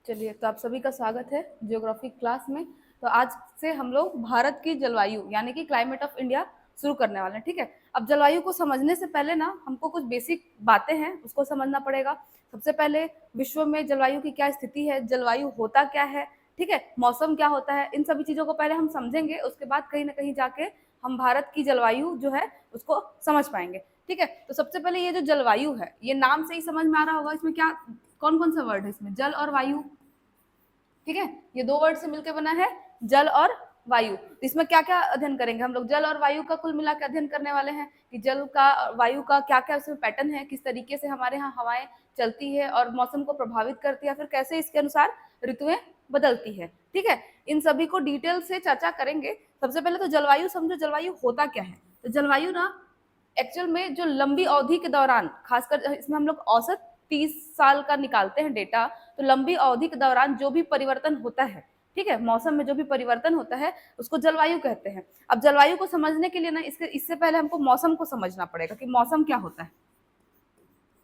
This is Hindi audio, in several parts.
चलिए, तो आप सभी का स्वागत है ज्योग्राफी क्लास में। तो आज से हम लोग भारत की जलवायु यानी कि क्लाइमेट ऑफ इंडिया शुरू करने वाले हैं। ठीक है, अब जलवायु को समझने से पहले ना हमको कुछ बेसिक बातें हैं उसको समझना पड़ेगा। सबसे पहले विश्व में जलवायु की क्या स्थिति है, जलवायु होता क्या है, ठीक है, मौसम क्या होता है, इन सभी चीज़ों को पहले हम समझेंगे। उसके बाद कहीं ना कहीं जाके हम भारत की जलवायु जो है उसको समझ पाएंगे। ठीक है, तो सबसे पहले ये जो जलवायु है, ये नाम से ही समझ में आ रहा होगा इसमें क्या कौन कौन सा वर्ड है, इसमें जल और वायु। ठीक है, ये दो वर्ड से मिलकर बना है जल और वायु। इसमें क्या क्या अध्ययन करेंगे हम लोग, जल और वायु का कुल मिला के अध्ययन करने वाले हैं कि जल का वायु का क्या क्या उसमें पैटर्न है, किस तरीके से हमारे यहाँ हवाएं चलती है और मौसम को प्रभावित करती है, फिर कैसे इसके अनुसार ऋतुएं बदलती है। ठीक है, इन सभी को डिटेल से चर्चा करेंगे। सबसे पहले तो जलवायु समझो, जलवायु होता क्या है। तो जलवायु ना एक्चुअल में जो लंबी अवधि के दौरान, खासकर इसमें हम लोग औसत 30 साल का निकालते हैं डेटा, तो लंबी अवधि के दौरान जो भी परिवर्तन होता है, ठीक है, मौसम में जो भी परिवर्तन होता है उसको जलवायु कहते हैं। अब जलवायु को समझने के लिए ना इससे पहले हमको मौसम को समझना पड़ेगा कि मौसम क्या होता है।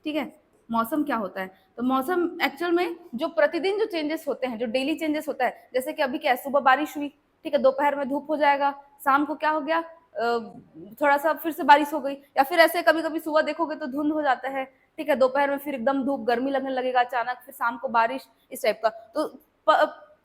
ठीक है, मौसम क्या होता है। तो मौसम एक्चुअल में जो प्रतिदिन जो चेंजेस होते हैं, जो डेली चेंजेस होता है, जैसे कि अभी क्या है, सुबह बारिश हुई, ठीक है, दोपहर में धूप हो जाएगा, शाम को क्या हो गया, थोड़ा सा फिर से बारिश हो गई, या फिर ऐसे कभी कभी सुबह देखोगे तो धुंध हो जाता है, ठीक है, दोपहर में फिर एकदम धूप गर्मी लगने लगेगा अचानक, फिर शाम को बारिश, इस टाइप का। तो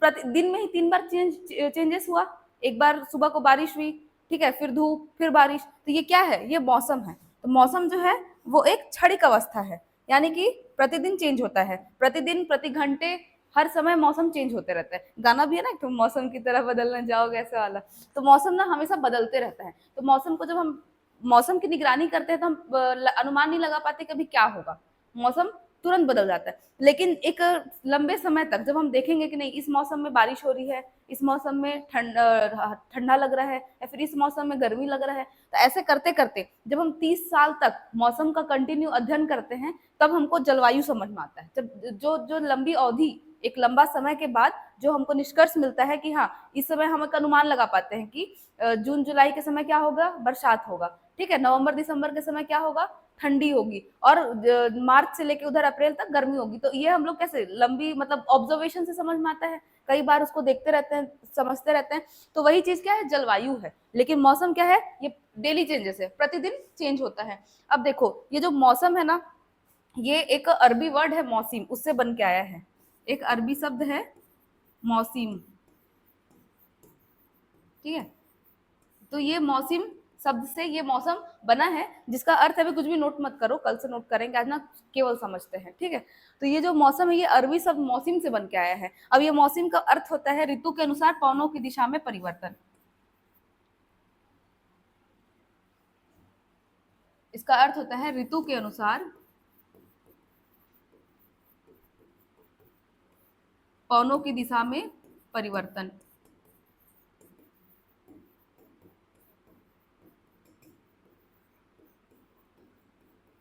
प्रतिदिन में ही 3 बार चेंजेस हुआ। एक बार सुबह को बारिश हुई, ठीक है, फिर धूप, फिर बारिश, तो ये क्या है, ये मौसम है। तो मौसम जो है वो एक क्षणिक अवस्था है, यानी कि प्रतिदिन चेंज होता है, प्रतिदिन प्रति घंटे हर समय मौसम चेंज होते रहता है। गाना भी है ना, तुम मौसम की तरह बदलने जाओगे, ऐसे वाला। तो मौसम ना हमेशा बदलते रहता है। तो मौसम को जब हम मौसम की निगरानी करते हैं तो हम अनुमान नहीं लगा पाते कभी क्या होगा, मौसम तुरंत बदल जाता है। लेकिन एक लंबे समय तक जब हम देखेंगे कि नहीं इस मौसम में बारिश हो रही है, इस मौसम में ठंडा लग रहा है, या फिर इस मौसम में गर्मी लग रहा है, तो ऐसे करते करते जब हम 30 साल तक मौसम का कंटिन्यू अध्ययन करते हैं तब हमको जलवायु समझ में आता है। जब जो जो लंबी अवधि, एक लंबा समय के बाद जो हमको निष्कर्ष मिलता है कि हाँ इस समय हम एक अनुमान लगा पाते हैं कि जून जुलाई के समय क्या होगा, बरसात होगा, ठीक है, नवंबर दिसंबर के समय क्या होगा, ठंडी होगी, और मार्च से लेके उधर अप्रैल तक गर्मी होगी। तो ये हम लोग कैसे लंबी मतलब ऑब्जर्वेशन से समझ में आता है, कई बार उसको देखते रहते हैं, समझते रहते हैं। तो वही चीज क्या है, जलवायु है। लेकिन मौसम क्या है, ये डेली चेंजेस है, प्रतिदिन चेंज होता है। अब देखो ये जो मौसम है ना, ये एक अरबी वर्ड है मौसिम, उससे बन के आया है। एक अरबी शब्द है मौसिम, ठीक है। तो ये मौसिम शब्द से ये मौसम बना है, जिसका अर्थ अभी कुछ भी नोट मत करो, कल से नोट करेंगे, आज ना केवल समझते हैं। ठीक है, तो ये जो मौसम है ये अरबी शब्द मौसिम से बन के आया है। अब ये मौसिम का अर्थ होता है ऋतु के अनुसार पवनों की दिशा में परिवर्तन। इसका अर्थ होता है ऋतु के अनुसार पवनों की दिशा में परिवर्तन।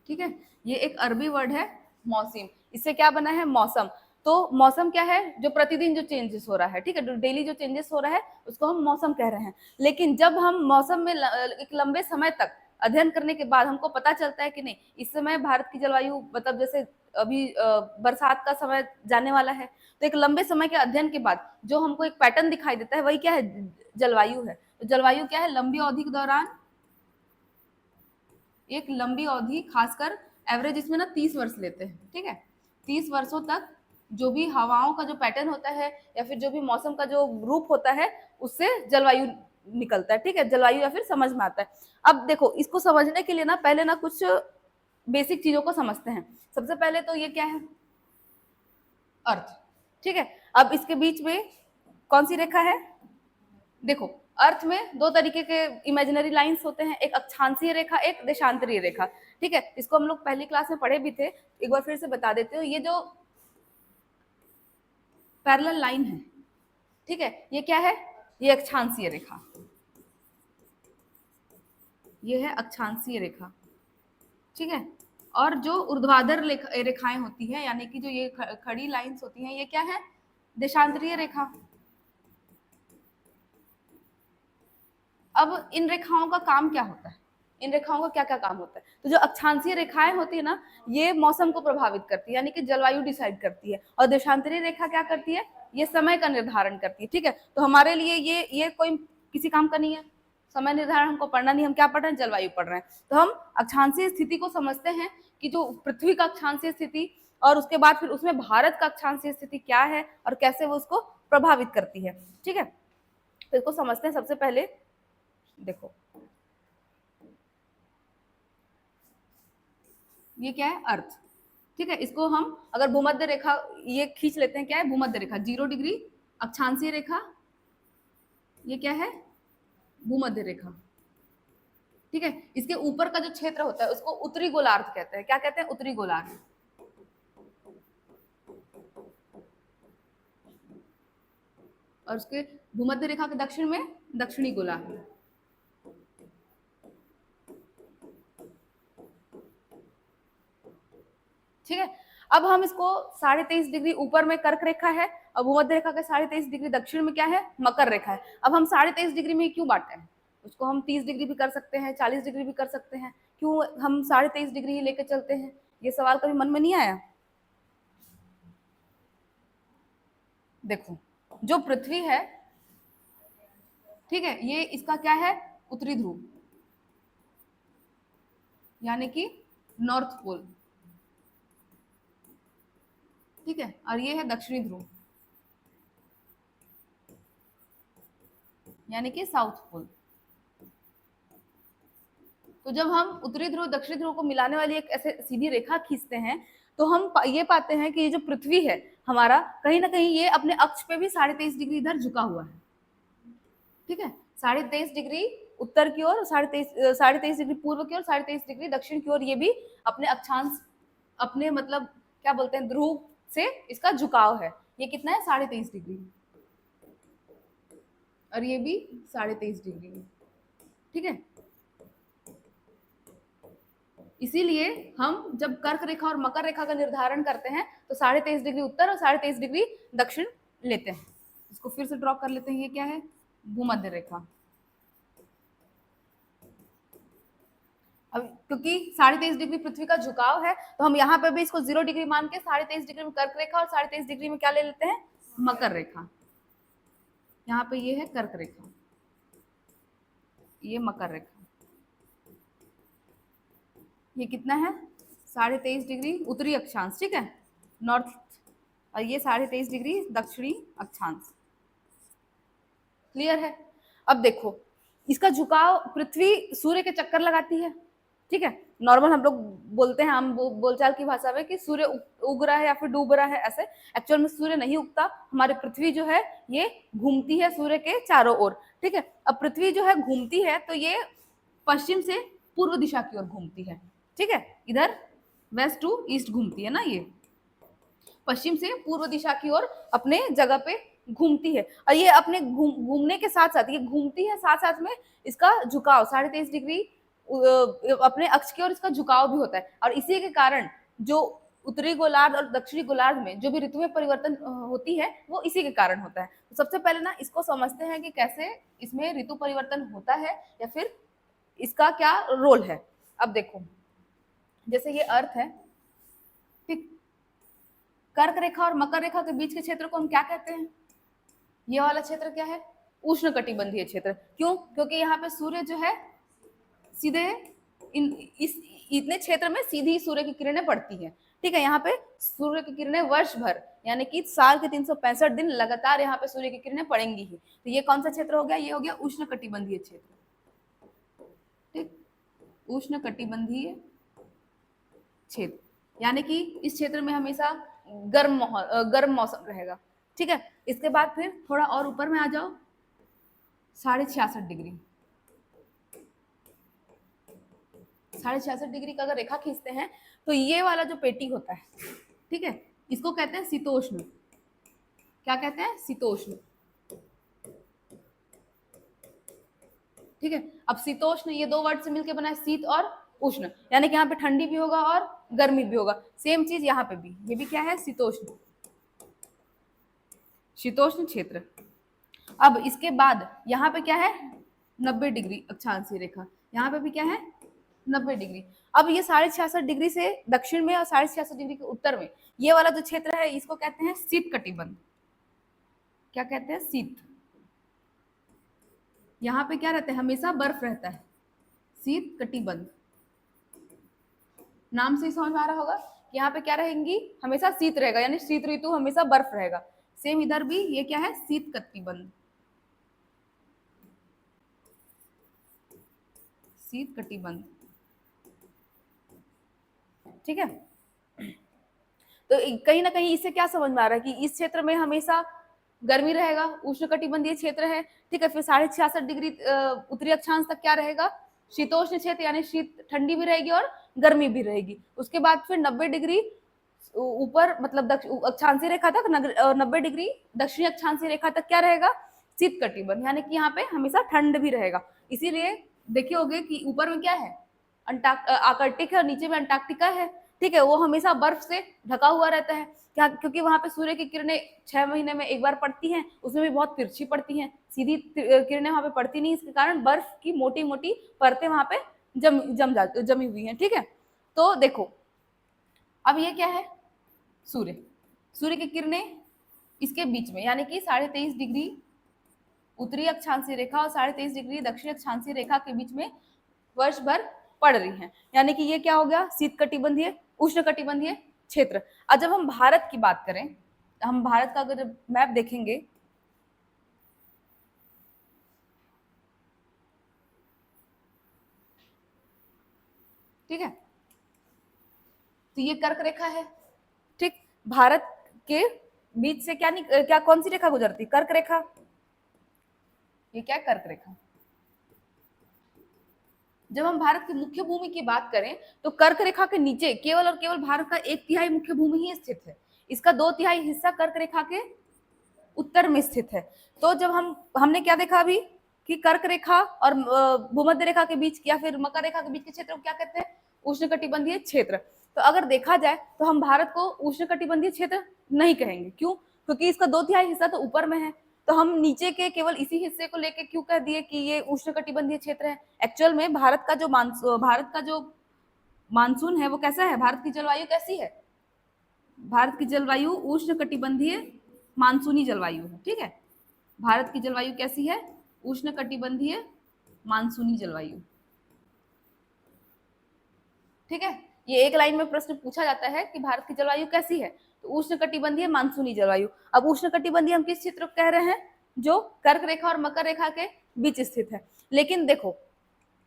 ठीक है, ये एक अरबी वर्ड है मौसिम, इससे क्या बना है, मौसम। तो मौसम क्या है, जो प्रतिदिन जो चेंजेस हो रहा है, ठीक है, जो डेली जो चेंजेस हो रहा है उसको हम मौसम कह रहे हैं। लेकिन जब हम मौसम में एक लंबे समय तक अध्ययन करने के बाद हमको पता चलता है कि नहीं इस समय भारत की जलवायु मतलब जैसे अभी बरसात का समय जाने वाला है, तो एक लंबे समय के अध्ययन के बाद जो हमको एक पैटर्न दिखाई देता है वही क्या है, जलवायु है। तो जलवायु क्या है, लंबी अवधि के दौरान एक लंबी अवधि, खासकर एवरेज इसमें ना 30 वर्ष लेते हैं, ठीक है, 30 वर्षों तक जो भी हवाओं का जो पैटर्न होता है या फिर जो भी मौसम का जो रूप होता है उससे जलवायु निकलता है। ठीक है, जलवायु या फिर समझ में आता है। अब देखो इसको समझने के लिए ना पहले ना कुछ बेसिक चीजों को समझते हैं। सबसे पहले तो ये क्या है, अर्थ। ठीक है, अब इसके बीच में कौन सी रेखा है, देखो अर्थ में दो तरीके के इमेजिनरी लाइंस होते हैं, एक अक्षांशीय रेखा, एक देशांतरीय रेखा। ठीक है, इसको हम लोग पहली क्लास में पढ़े भी थे, एक बार फिर से बता देते हो। ये जो पैरेलल लाइन है, ठीक है, ये क्या है, ये अक्षांशीय रेखा, ये है अक्षांशीय रेखा। ठीक है, और जो ऊर्ध्वाधर रेखाएं होती है, यानी कि जो ये खड़ी लाइंस होती हैं, ये क्या है, देशांतरीय रेखा। अब इन रेखाओं का काम क्या होता है, इन रेखाओं का क्या क्या काम होता है। तो जो अक्षांशीय रेखाएं होती है ना, ये मौसम को प्रभावित करती है, यानी कि जलवायु डिसाइड करती है, और देशांतरीय रेखा क्या करती है, ये समय का निर्धारण करती है। ठीक है, तो हमारे लिए ये कोई किसी काम का नहीं है, समय निर्धारण हमको पढ़ना नहीं, हम क्या पढ़ रहे हैं, जलवायु पढ़ रहे हैं। तो हम अक्षांशीय स्थिति को समझते हैं कि जो पृथ्वी का अक्षांशीय स्थिति, और उसके बाद फिर उसमें भारत का अक्षांशीय स्थिति क्या है और कैसे वो उसको प्रभावित करती है। ठीक है, तो इसको समझते हैं। सबसे पहले देखो, ये क्या है, अर्थ। ठीक है, इसको हम अगर भूमध्य रेखा ये खींच लेते हैं, क्या है, भूमध्य रेखा 0 डिग्री अक्षांशीय रेखा, ये क्या है, भूमध्य रेखा। ठीक है, इसके ऊपर का जो क्षेत्र होता है उसको उत्तरी गोलार्ध कहते हैं। क्या कहते हैं, उत्तरी गोलार्ध। और उसके भूमध्य रेखा के दक्षिण में दक्षिणी गोलार्ध। ठीक है, अब हम इसको 23.5 डिग्री ऊपर में कर्क रेखा है और भूमध्य रेखा के 23.5 डिग्री दक्षिण में क्या है, मकर रेखा है। अब हम 23.5 डिग्री में क्यों बांटे हैं, उसको हम 30 डिग्री भी कर सकते हैं, 40 डिग्री भी कर सकते हैं, क्यों हम 23.5 डिग्री ही लेके चलते हैं, ये सवाल कभी मन में नहीं आया। देखो, जो पृथ्वी है, ठीक है, ये इसका क्या है, उत्तरी ध्रुव, यानी कि नॉर्थ पोल। ठीक है, और ये है दक्षिणी ध्रुव, यानी कि साउथ पोल। तो जब हम उत्तरी ध्रुव दक्षिणी ध्रुव को मिलाने वाली एक ऐसे सीधी रेखा खींचते हैं, तो हम ये पाते हैं कि ये जो पृथ्वी है हमारा, कहीं ना कहीं ये अपने अक्ष पे भी 23.5 डिग्री इधर झुका हुआ है। ठीक है, 23.5 डिग्री उत्तर की ओर, 23.5 डिग्री पूर्व की ओर, 23.5 डिग्री दक्षिण की ओर, ये भी अपने अक्षांश, अपने मतलब क्या बोलते हैं, ध्रुव से इसका झुकाव है। ये कितना है, 23.5 डिग्री, और ये भी 23.5 डिग्री। ठीक है, इसीलिए हम जब कर्क रेखा और मकर रेखा का निर्धारण करते हैं तो 23.5 डिग्री उत्तर और 23.5 डिग्री दक्षिण लेते हैं। इसको फिर से ड्रॉ कर लेते हैं, ये क्या है, भूमध्य रेखा। अब क्योंकि 23.5 डिग्री पृथ्वी का झुकाव है, तो हम यहाँ पे भी इसको 0 डिग्री मान के 23.5 डिग्री में कर्क रेखा और 23.5 डिग्री में क्या ले लेते हैं, मकर रेखा। यहाँ पे ये है कर्क रेखा, ये मकर रेखा। ये कितना है, 23.5 डिग्री उत्तरी अक्षांश, ठीक है, नॉर्थ, और ये 23.5 डिग्री दक्षिणी अक्षांश। क्लियर है। अब देखो, इसका झुकाव, पृथ्वी सूर्य के चक्कर लगाती है। ठीक है, नॉर्मल हम लोग बोलते हैं, हम बोलचाल की भाषा में कि सूर्य उग रहा है या फिर डूब रहा है, ऐसे। एक्चुअल में सूर्य नहीं उगता, हमारी पृथ्वी जो है ये घूमती है सूर्य के चारों ओर। ठीक है, अब पृथ्वी जो है घूमती है तो ये पश्चिम से पूर्व दिशा की ओर घूमती है। ठीक है, इधर वेस्ट टू ईस्ट घूमती है ना, ये पश्चिम से पूर्व दिशा की ओर अपने जगह पे घूमती है। और ये अपने घूमने के साथ साथ, ये घूमती है, साथ साथ में इसका झुकाव 23.5 डिग्री अपने अक्ष की ओर इसका झुकाव भी होता है। और इसी के कारण जो उत्तरी गोलार्ध और दक्षिणी गोलार्ध में जो भी ऋतु में परिवर्तन होती है, वो इसी के कारण होता है। तो सबसे पहले ना इसको समझते हैं कि कैसे इसमें ऋतु परिवर्तन होता है या फिर इसका क्या रोल है। अब देखो, जैसे ये अर्थ है, ठीक, कर्क रेखा और मकर रेखा के बीच के क्षेत्र को हम क्या कहते हैं, ये वाला क्षेत्र क्या है, उष्ण कटिबंधीय क्षेत्र। क्यों, क्योंकि यहाँ पे सूर्य जो है सीधे इस इतने क्षेत्र में सीधी सूर्य की किरणें पड़ती हैं। ठीक है, यहाँ पे सूर्य की किरणें वर्ष भर, यानी कि साल के 365 दिन लगातार यहाँ पे सूर्य की किरणें पड़ेंगी ही। तो ये कौन सा क्षेत्र हो गया, ये हो गया उष्ण कटिबंधीय क्षेत्र। ठीक, उष्ण कटिबंधीय क्षेत्र, यानी कि इस क्षेत्र में हमेशा गर्म मौसम रहेगा। ठीक है, इसके बाद फिर थोड़ा और ऊपर में आ जाओ, 66.5 डिग्री, 66.5 डिग्री का अगर रेखा खींचते हैं तो ये वाला जो पेटी होता है, ठीक है, इसको कहते हैं शीतोष्ण। क्या कहते हैं, शीतोष्ण। ठीक है, अब शीतोष्ण ये दो वर्ड से मिलकर बना है, शीत और उष्ण, यानी कि यहाँ पे ठंडी भी होगा और गर्मी भी होगा। सेम चीज यहाँ पे भी, ये भी क्या है, शीतोष्ण, शीतोष्ण क्षेत्र। अब इसके बाद यहाँ पे क्या है, 90 डिग्री अक्षांशीय रेखा, यहाँ पे भी क्या है, 90 डिग्री। अब ये 66.5 डिग्री से दक्षिण में और 66.5 डिग्री के उत्तर में ये वाला जो क्षेत्र है इसको कहते हैं शीत कटिबंध। क्या कहते हैं? शीत। यहाँ पे क्या रहता है? हमेशा बर्फ रहता है, शीत कटिबंध। नाम से ही समझ में आ रहा होगा कि यहाँ पे क्या रहेंगी? हमेशा शीत रहेगा, यानी शीत ऋतु, हमेशा बर्फ रहेगा। सेम इधर भी ये क्या है? शीत कटिबंध, शीत कटिबंध। ठीक है, तो कहीं ना कहीं इससे क्या समझ में आ रहा है कि इस क्षेत्र में हमेशा गर्मी रहेगा, उष्णकटिबंधीय क्षेत्र है। ठीक है, फिर 66.5 डिग्री उत्तरी अक्षांश तक क्या रहेगा? शीतोष्ण क्षेत्र, यानी शीत, ठंडी भी रहेगी और गर्मी भी रहेगी। उसके बाद फिर 90 डिग्री ऊपर, मतलब अक्षांशीय रेखा तक, 90 डिग्री दक्षिणी अक्षांशीय रेखा तक क्या रहेगा? शीत कटिबंध, यानी कि यहाँ पे हमेशा ठंड भी रहेगा। इसीलिए देखे होगे कि ऊपर में क्या है? आर्कटिक है और नीचे में अंटार्कटिका है। ठीक है, वो हमेशा बर्फ से ढका हुआ रहता है। क्या? क्योंकि वहां पे सूर्य की किरणें 6 महीने में एक बार पड़ती हैं, उसमें भी बहुत तिरछी पड़ती हैं, सीधी किरणें वहां पे पड़ती नहीं, इसके कारण बर्फ की मोटी मोटी परतें वहां पे जमी हुई हैं। ठीक है, तो देखो अब ये क्या है? सूर्य। सूर्य की किरणें इसके बीच में, यानी कि 23.5 डिग्री उत्तरी अक्षांशीय रेखा और 23.5 डिग्री दक्षिण अक्षांशीय रेखा के बीच में वर्ष भर पड़ रही हैं, यानी कि ये क्या हो गया? शीत कटिबंधीय उष्ण कटिबंधीय क्षेत्र। अब जब हम भारत की बात करें, हम भारत का अगर मैप देखेंगे, ठीक है, तो ये कर्क रेखा है। ठीक, भारत के बीच से क्या कौन सी रेखा गुजरती? कर्क रेखा। ये क्या? कर्क रेखा। जब हम भारत की मुख्य भूमि की बात करें तो कर्क रेखा के नीचे केवल और केवल भारत का 1/3 मुख्य भूमि ही स्थित है। इसका 2/3 हिस्सा कर्क रेखा के उत्तर में स्थित है। तो जब हमने क्या देखा अभी कि कर्क रेखा और भूमध्य रेखा के बीच या फिर मकर रेखा के बीच के क्षेत्र को क्या कहते हैं? उष्णकटिबंधीय क्षेत्र। तो अगर देखा जाए तो हम भारत को उष्णकटिबंधीय क्षेत्र नहीं कहेंगे। क्यों? क्योंकि इसका 2/3 हिस्सा तो ऊपर में है, तो हम नीचे के केवल इसी हिस्से को लेके क्यों कह दिए कि ये उष्णकटिबंधीय क्षेत्र है? एक्चुअल में भारत का जो मानसून है वो कैसा है? भारत की जलवायु कैसी है? भारत की जलवायु उष्णकटिबंधीय मानसूनी जलवायु है। ठीक है, भारत की जलवायु कैसी है? उष्णकटिबंधीय मानसूनी जलवायु। ठीक है, ये एक लाइन में प्रश्न पूछा जाता है कि भारत की जलवायु कैसी है, तो उष्णकटिबंधीय मानसूनी जलवायु। अब उष्णकटिबंधीय हम किस क्षेत्र को कह रहे हैं? जो कर्क रेखा और मकर रेखा के बीच स्थित है। लेकिन देखो,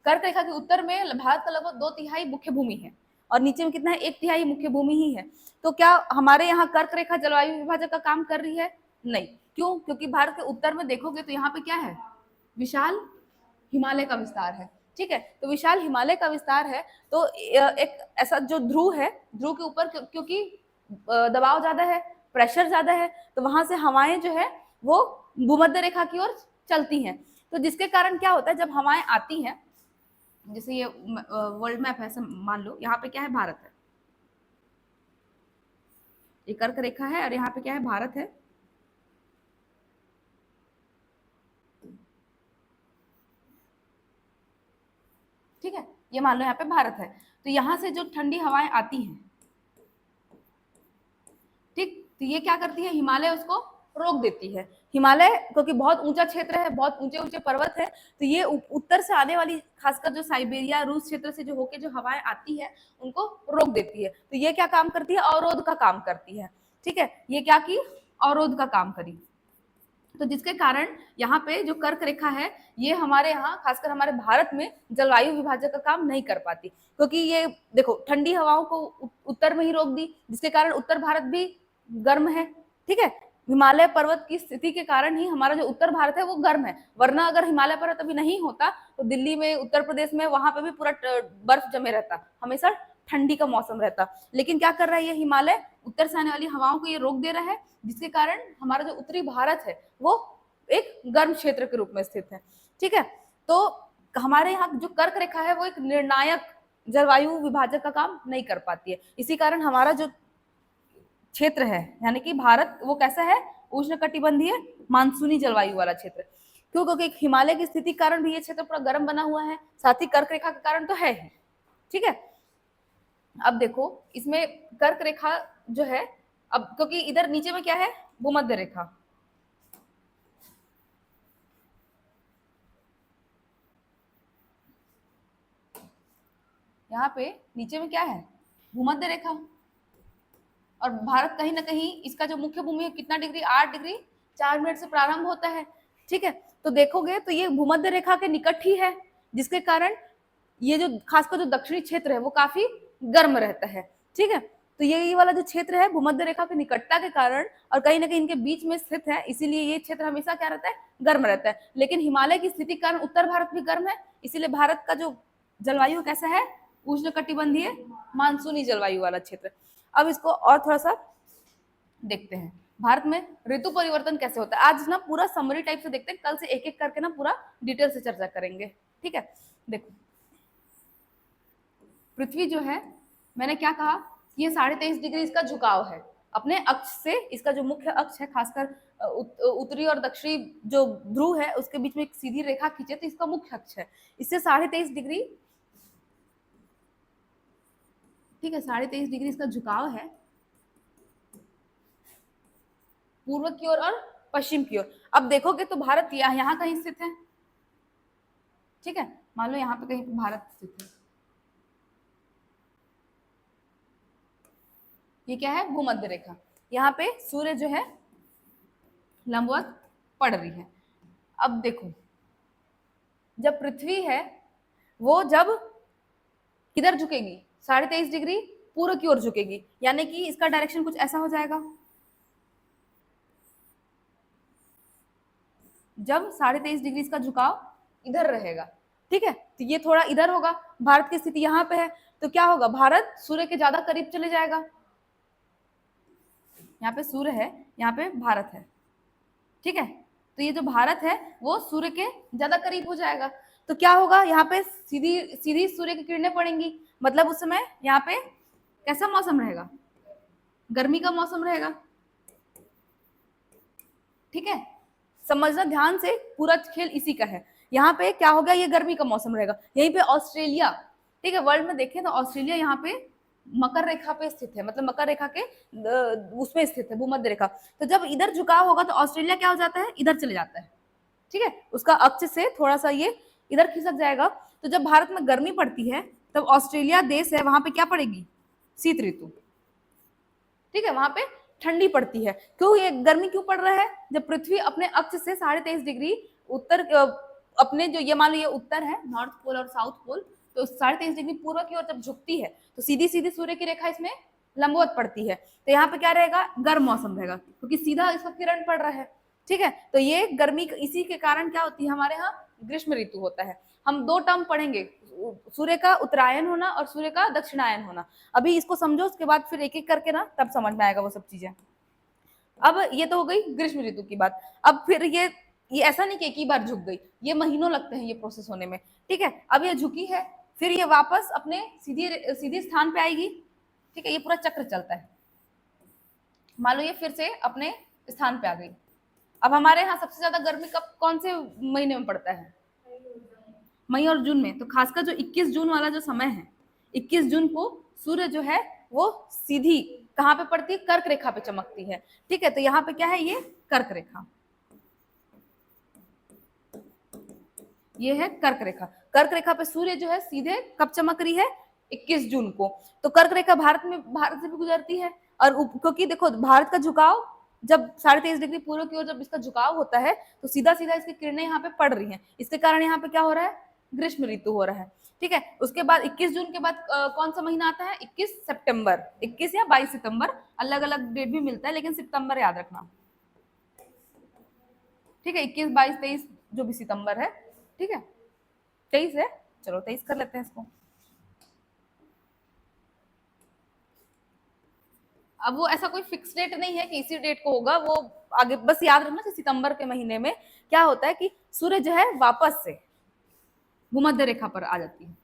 कर्क रेखा के उत्तर में भारत का लगभग 2/3 मुख्य भूमि है और नीचे में कितना है? 1/3 मुख्य भूमि ही है। तो क्या हमारे यहाँ कर्क रेखा जलवायु विभाजक का काम कर रही है? नहीं। क्यों? क्योंकि भारत के उत्तर में देखोगे तो यहाँ पे क्या है? विशाल हिमालय का विस्तार है। ठीक है, तो विशाल हिमालय का विस्तार है, तो एक ऐसा जो ध्रुव है, ध्रुव के ऊपर क्योंकि दबाव ज्यादा है, प्रेशर ज्यादा है, तो वहां से हवाएं जो है वो भूमध्य रेखा की ओर चलती हैं। तो जिसके कारण क्या होता है? जब हवाएं आती हैं, जैसे ये वर्ल्ड मैप है, मान लो यहाँ पे क्या है? भारत है, ये कर्क रेखा है और यहाँ पे क्या है? भारत है। ठीक है, ये मान लो यहाँ पे भारत है, तो यहाँ से जो ठंडी हवाएं आती हैं, ठीक, तो ये क्या करती है? हिमालय उसको रोक देती है। हिमालय क्योंकि बहुत ऊंचा क्षेत्र है, बहुत ऊंचे ऊंचे पर्वत है, तो ये उत्तर से आने वाली, खासकर जो साइबेरिया रूस क्षेत्र से जो होके जो हवाएं आती है उनको रोक देती है। तो ये क्या काम करती है? अवरोध का काम करती है। ठीक है, ये क्या की? अवरोध का काम करी। तो जिसके कारण यहाँ पे जो कर्क रेखा है ये हमारे यहाँ, खासकर हमारे भारत में, जलवायु विभाजक का काम नहीं कर पाती, क्योंकि ये देखो ठंडी हवाओं को उत्तर में ही रोक दी, जिसके कारण उत्तर भारत भी गर्म है। ठीक है, हिमालय पर्वत की स्थिति के कारण ही हमारा जो उत्तर भारत है वो गर्म है, वरना अगर हिमालय पर्वत अभी नहीं होता तो दिल्ली में, उत्तर प्रदेश में, वहां पे भी पूरा बर्फ जमे रहता, हमेशा ठंडी का मौसम रहता। लेकिन क्या कर रहा है ये हिमालय? उत्तर से आने वाली हवाओं को ये रोक दे रहा है, जिसके कारण हमारा जो उत्तरी भारत है वो एक गर्म क्षेत्र के रूप में स्थित है। ठीक है, तो हमारे यहाँ जो कर्क रेखा है वो एक निर्णायक जलवायु विभाजक का काम नहीं कर पाती है। इसी कारण हमारा जो क्षेत्र है, यानी कि भारत, वो कैसा है? उष्णकटिबंधीय मानसूनी जलवायु वाला क्षेत्र। क्यों? क्योंकि हिमालय की स्थिति कारण भी ये क्षेत्र पूरा गर्म बना हुआ है, साथ ही कर्क रेखा के कारण तो है ही। ठीक है। अब देखो इसमें कर्क रेखा जो है, अब क्योंकि इधर नीचे में क्या है, भूमध्य रेखा, यहाँ पे नीचे में क्या है, भूमध्य रेखा, और भारत कहीं ना कहीं इसका जो मुख्य भूमि है कितना डिग्री, 8 डिग्री 4 मिनट से प्रारंभ होता है। ठीक है, तो देखोगे तो ये भूमध्य रेखा के निकट ही है, जिसके कारण ये जो खासकर जो दक्षिणी क्षेत्र है वो काफी गर्म रहता है। ठीक है, तो ये वाला जो क्षेत्र है भूमध्य रेखा की निकटता के कारण और कहीं ना कहीं इनके बीच में स्थित है, इसीलिए ये क्षेत्र हमेशा क्या रहता है, गर्म रहता है। लेकिन हिमालय की स्थिति के कारण उत्तर भारत भी गर्म है, इसीलिए भारत का जो जलवायु कैसा है, उष्णकटिबंधीय मानसूनी जलवायु वाला क्षेत्र। अब इसको और थोड़ा सा देखते हैं, भारत में ऋतु परिवर्तन कैसे होता है। आज ना पूरा समरी टाइप से देखते हैं, कल से एक एक करके ना पूरा डिटेल से चर्चा करेंगे। ठीक है, देखो पृथ्वी जो है, मैंने क्या कहा, ये 23.5 डिग्री इसका झुकाव है अपने अक्ष से। इसका जो मुख्य अक्ष है, खासकर उत्तरी और दक्षिणी जो ध्रुव है उसके बीच में एक सीधी रेखा खींचे तो इसका मुख्य अक्ष है, इससे 23.5 डिग्री, ठीक है, 23.5 डिग्री इसका झुकाव है पूर्व की ओर और पश्चिम की ओर। अब देखोगे तो भारत यहाँ कहीं स्थित है। ठीक है, मान लो यहाँ पे कहीं भारत स्थित है, ये क्या है, भूमध्य रेखा। यहाँ पे सूर्य जो है लंबवत पड़ रही है। अब देखो जब पृथ्वी है वो जब किधर झुकेगी, 23.5 डिग्री पूर्व की ओर झुकेगी, यानी कि इसका डायरेक्शन कुछ ऐसा हो जाएगा। जब 23.5 डिग्री इसका झुकाव इधर रहेगा, ठीक है, तो ये थोड़ा इधर होगा, भारत की स्थिति यहाँ पे है, तो क्या होगा, भारत सूर्य के ज्यादा करीब चले जाएगा। यहाँ पे सूर्य है, यहाँ पे भारत है। ठीक है, तो ये जो भारत है वो सूर्य के ज्यादा करीब हो जाएगा, तो क्या होगा, यहाँ पे सीधी सीधी सूर्य की किरणें पड़ेंगी, मतलब उस समय यहाँ पे कैसा मौसम रहेगा, गर्मी का मौसम रहेगा। ठीक है, समझना ध्यान से, पूरा खेल इसी का है। यहाँ पे क्या होगा, ये गर्मी का मौसम रहेगा। यहीं पे ऑस्ट्रेलिया, ठीक है, वर्ल्ड में देखें तो ऑस्ट्रेलिया यहाँ पे मकर रेखा पे स्थित है, मतलब मकर रेखा के उसमें स्थित है, भूमध्य रेखा। तो जब इधर झुकाव होगा तो ऑस्ट्रेलिया क्या हो जाता है, इधर चले जाता है। ठीक है, उसका अक्ष से थोड़ा सा ये इधर खिसक जाएगा। तो जब भारत में गर्मी पड़ती है तब ऑस्ट्रेलिया देश है, वहां पे क्या पड़ेगी, शीत ऋतु। ठीक है, वहां पे ठंडी पड़ती है। क्यों ये गर्मी क्यों पड़ रहा है, जब पृथ्वी अपने अक्ष से 23.5 डिग्री उत्तर, अपने जो ये मान लो ये उत्तर है, नॉर्थ पोल और साउथ पोल, तो 23.5 डिग्री पूर्व की ओर जब झुकती है तो सीधी सीधी सूर्य की रेखा इसमें लंबवत पड़ती है, तो यहाँ पे क्या रहेगा, गर्म मौसम रहेगा, क्योंकि सीधा इसका किरण पड़ रहा है। ठीक है, तो ये गर्मी इसी के कारण क्या होती है, हमारे यहाँ ग्रीष्म ऋतु होता है। हम दो टर्म पढ़ेंगे, सूर्य का उत्तरायण होना और सूर्य का दक्षिणायन होना। अभी इसको समझो, उसके बाद फिर एक एक करके ना तब समझ में आएगा वो सब चीजें। अब ये तो हो गई ग्रीष्म ऋतु की बात। अब फिर ये ऐसा नहीं कि एक ही बार झुक गई, ये महीनों लगते हैं ये प्रोसेस होने में। ठीक है, अब ये झुकी है, फिर ये वापस अपने सीधी सीधी स्थान पे आएगी। ठीक है, ये पूरा चक्र चलता है। मान लो ये फिर से अपने स्थान पे आ गई। अब हमारे यहाँ सबसे ज्यादा गर्मी कब, कौन से महीने में पड़ता है, मई और जून में। तो खासकर जो 21 जून वाला जो समय है, 21 जून को सूर्य जो है वो सीधी कहाँ पे पड़ती है, कर्क रेखा पे चमकती है। ठीक है, तो यहाँ पे क्या है, ये कर्क रेखा, ये है कर्क रेखा। कर्क रेखा पे सूर्य जो है सीधे कब चमक रही है, 21 जून को। तो कर्क रेखा भारत से भी गुजरती है, और क्योंकि देखो भारत का झुकाव जब 23.5 डिग्री पूर्व की ओर जब इसका झुकाव होता है तो सीधा सीधा इसकी किरणें यहाँ पे पड़ रही हैं, इसके कारण यहाँ पे क्या हो रहा है, ग्रीष्म ऋतु हो रहा है। ठीक है, उसके बाद 21 जून के बाद कौन सा महीना आता है, 21 सितंबर, 21 या 22 सितंबर, अलग अलग डेट भी मिलता है, लेकिन सितंबर याद रखना। ठीक है, 21 22 23 जो भी सितंबर है। ठीक है, 23 है, चलो 23 कर लेते हैं इसको। अब वो ऐसा कोई फिक्स डेट नहीं है कि इसी डेट को होगा, वो आगे बस याद रखना कि सितंबर के महीने में क्या होता है कि सूर्य जो है वापस से भूमध्य रेखा पर आ जाती है।